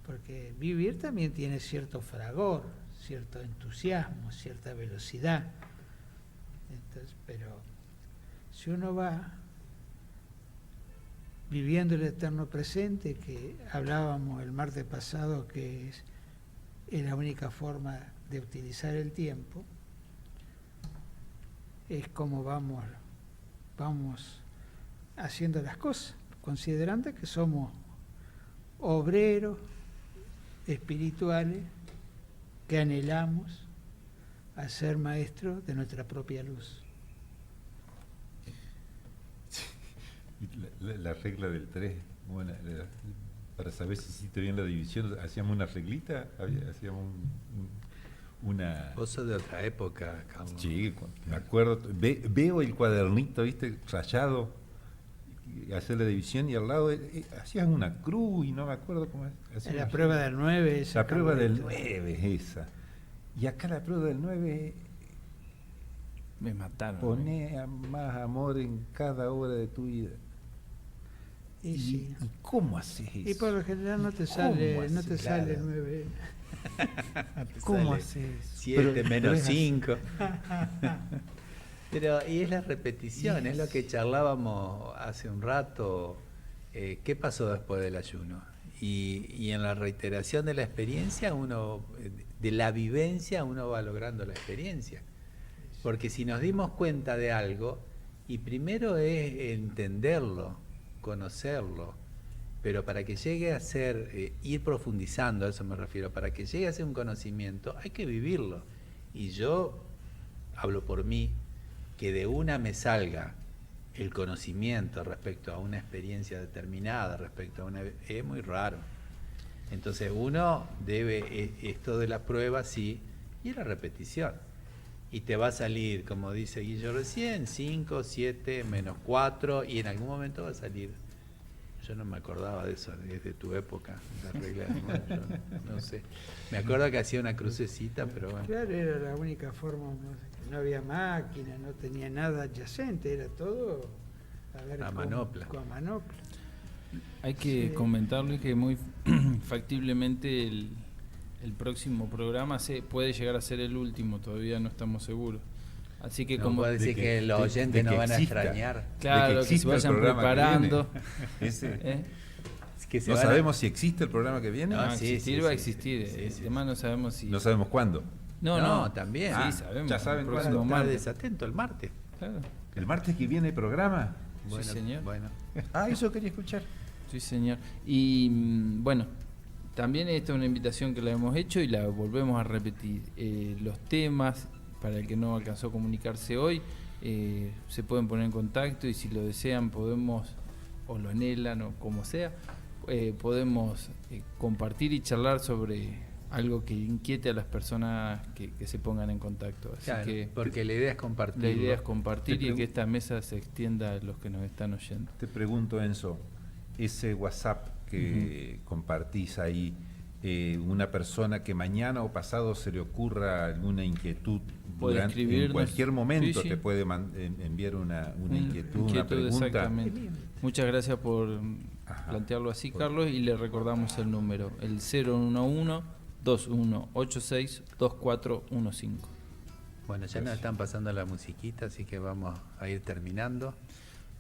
Porque vivir también tiene cierto fragor, cierto entusiasmo, cierta velocidad. Entonces, pero si uno va viviendo el eterno presente, que hablábamos el martes pasado, que es la única forma de utilizar el tiempo, es como vamos haciendo las cosas, considerando que somos obreros espirituales que anhelamos a ser maestros de nuestra propia luz. La regla del 3, bueno, para saber si hiciste bien la división, hacíamos una reglita, hacíamos una... Vos sos de otra época, Carlos. Sí, me acuerdo, veo el cuadernito, viste, rayado, hacer la división y al lado hacías una cruz y no me acuerdo cómo es. La prueba del 9. La prueba del 9 es esa. Y acá la prueba del 9... Me mataron. Poné más amor en cada hora de tu vida. Y sí. ¿Y cómo haces eso? Y por lo general no te sale el 9. ¿Cómo haces? 7 menos 5. Pero, y es la repetición, es lo que charlábamos hace un rato. ¿Qué pasó después del ayuno? Y en la reiteración de la experiencia, de la vivencia, uno va logrando la experiencia. Porque si nos dimos cuenta de algo, y primero es entenderlo, conocerlo, pero para que llegue a ser, ir profundizando, a eso me refiero, para que llegue a ser un conocimiento, hay que vivirlo. Y yo hablo por mí, que de una me salga el conocimiento respecto a una experiencia determinada, respecto a una... es muy raro. Entonces uno debe, esto de la prueba, sí, y la repetición. Y te va a salir, como dice Guillo recién, 5, 7, menos 4, y en algún momento va a salir. Yo no me acordaba de eso, desde tu época, la regla de yo no sé. Me acuerdo que hacía una crucecita, pero bueno. Claro, era la única forma, no había máquina, no tenía nada adyacente, era todo a manopla. Con manopla. Hay que comentarle que muy factiblemente el próximo programa puede llegar a ser el último, todavía no estamos seguros. Así que no como puede decir que los oyentes no van a extrañar. Claro, que se vayan preparando. No sabemos si existe el programa que viene. No, existir va a existir. Además no sabemos si... No sabemos cuándo. No, también. Sí, sabemos. Ya saben cuándo. Está desatento el martes. Claro. ¿El martes que viene programa? Bueno, sí, señor. Bueno. Eso quería escuchar. Sí, señor. Y bueno, también esta es una invitación que la hemos hecho y la volvemos a repetir. Los temas, para el que no alcanzó a comunicarse hoy, se pueden poner en contacto y si lo desean podemos, o lo anhelan o como sea, podemos compartir y charlar sobre algo que inquiete a las personas que se pongan en contacto. Así claro, que porque la idea es compartir. La idea es compartir y que esta mesa se extienda a los que nos están oyendo. Te pregunto, Enzo, ese WhatsApp que compartís ahí, una persona que mañana o pasado se le ocurra alguna inquietud, en cualquier momento te puede enviar una inquietud, una pregunta. Exactamente. Muchas gracias por plantearlo así, Carlos, y le recordamos el número, el 011-2186-2415. Bueno, ya nos están pasando la musiquita, así que vamos a ir terminando.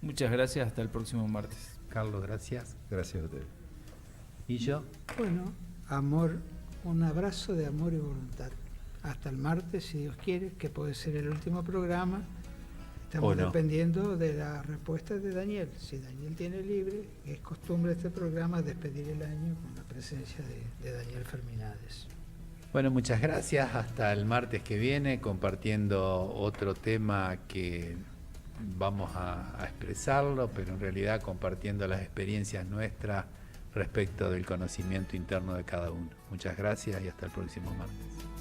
Muchas gracias, hasta el próximo martes. Carlos, gracias. Gracias a ustedes. ¿Y yo? Bueno, amor, un abrazo de amor y voluntad. Hasta el martes, si Dios quiere, que puede ser el último programa. Estamos O no. dependiendo de la respuesta de Daniel. Si Daniel tiene libre, es costumbre de este programa despedir el año con la presencia de Daniel Ferminades. Bueno, muchas gracias. Hasta el martes que viene, compartiendo otro tema que vamos a expresarlo, pero en realidad compartiendo las experiencias nuestras respecto del conocimiento interno de cada uno. Muchas gracias y hasta el próximo martes.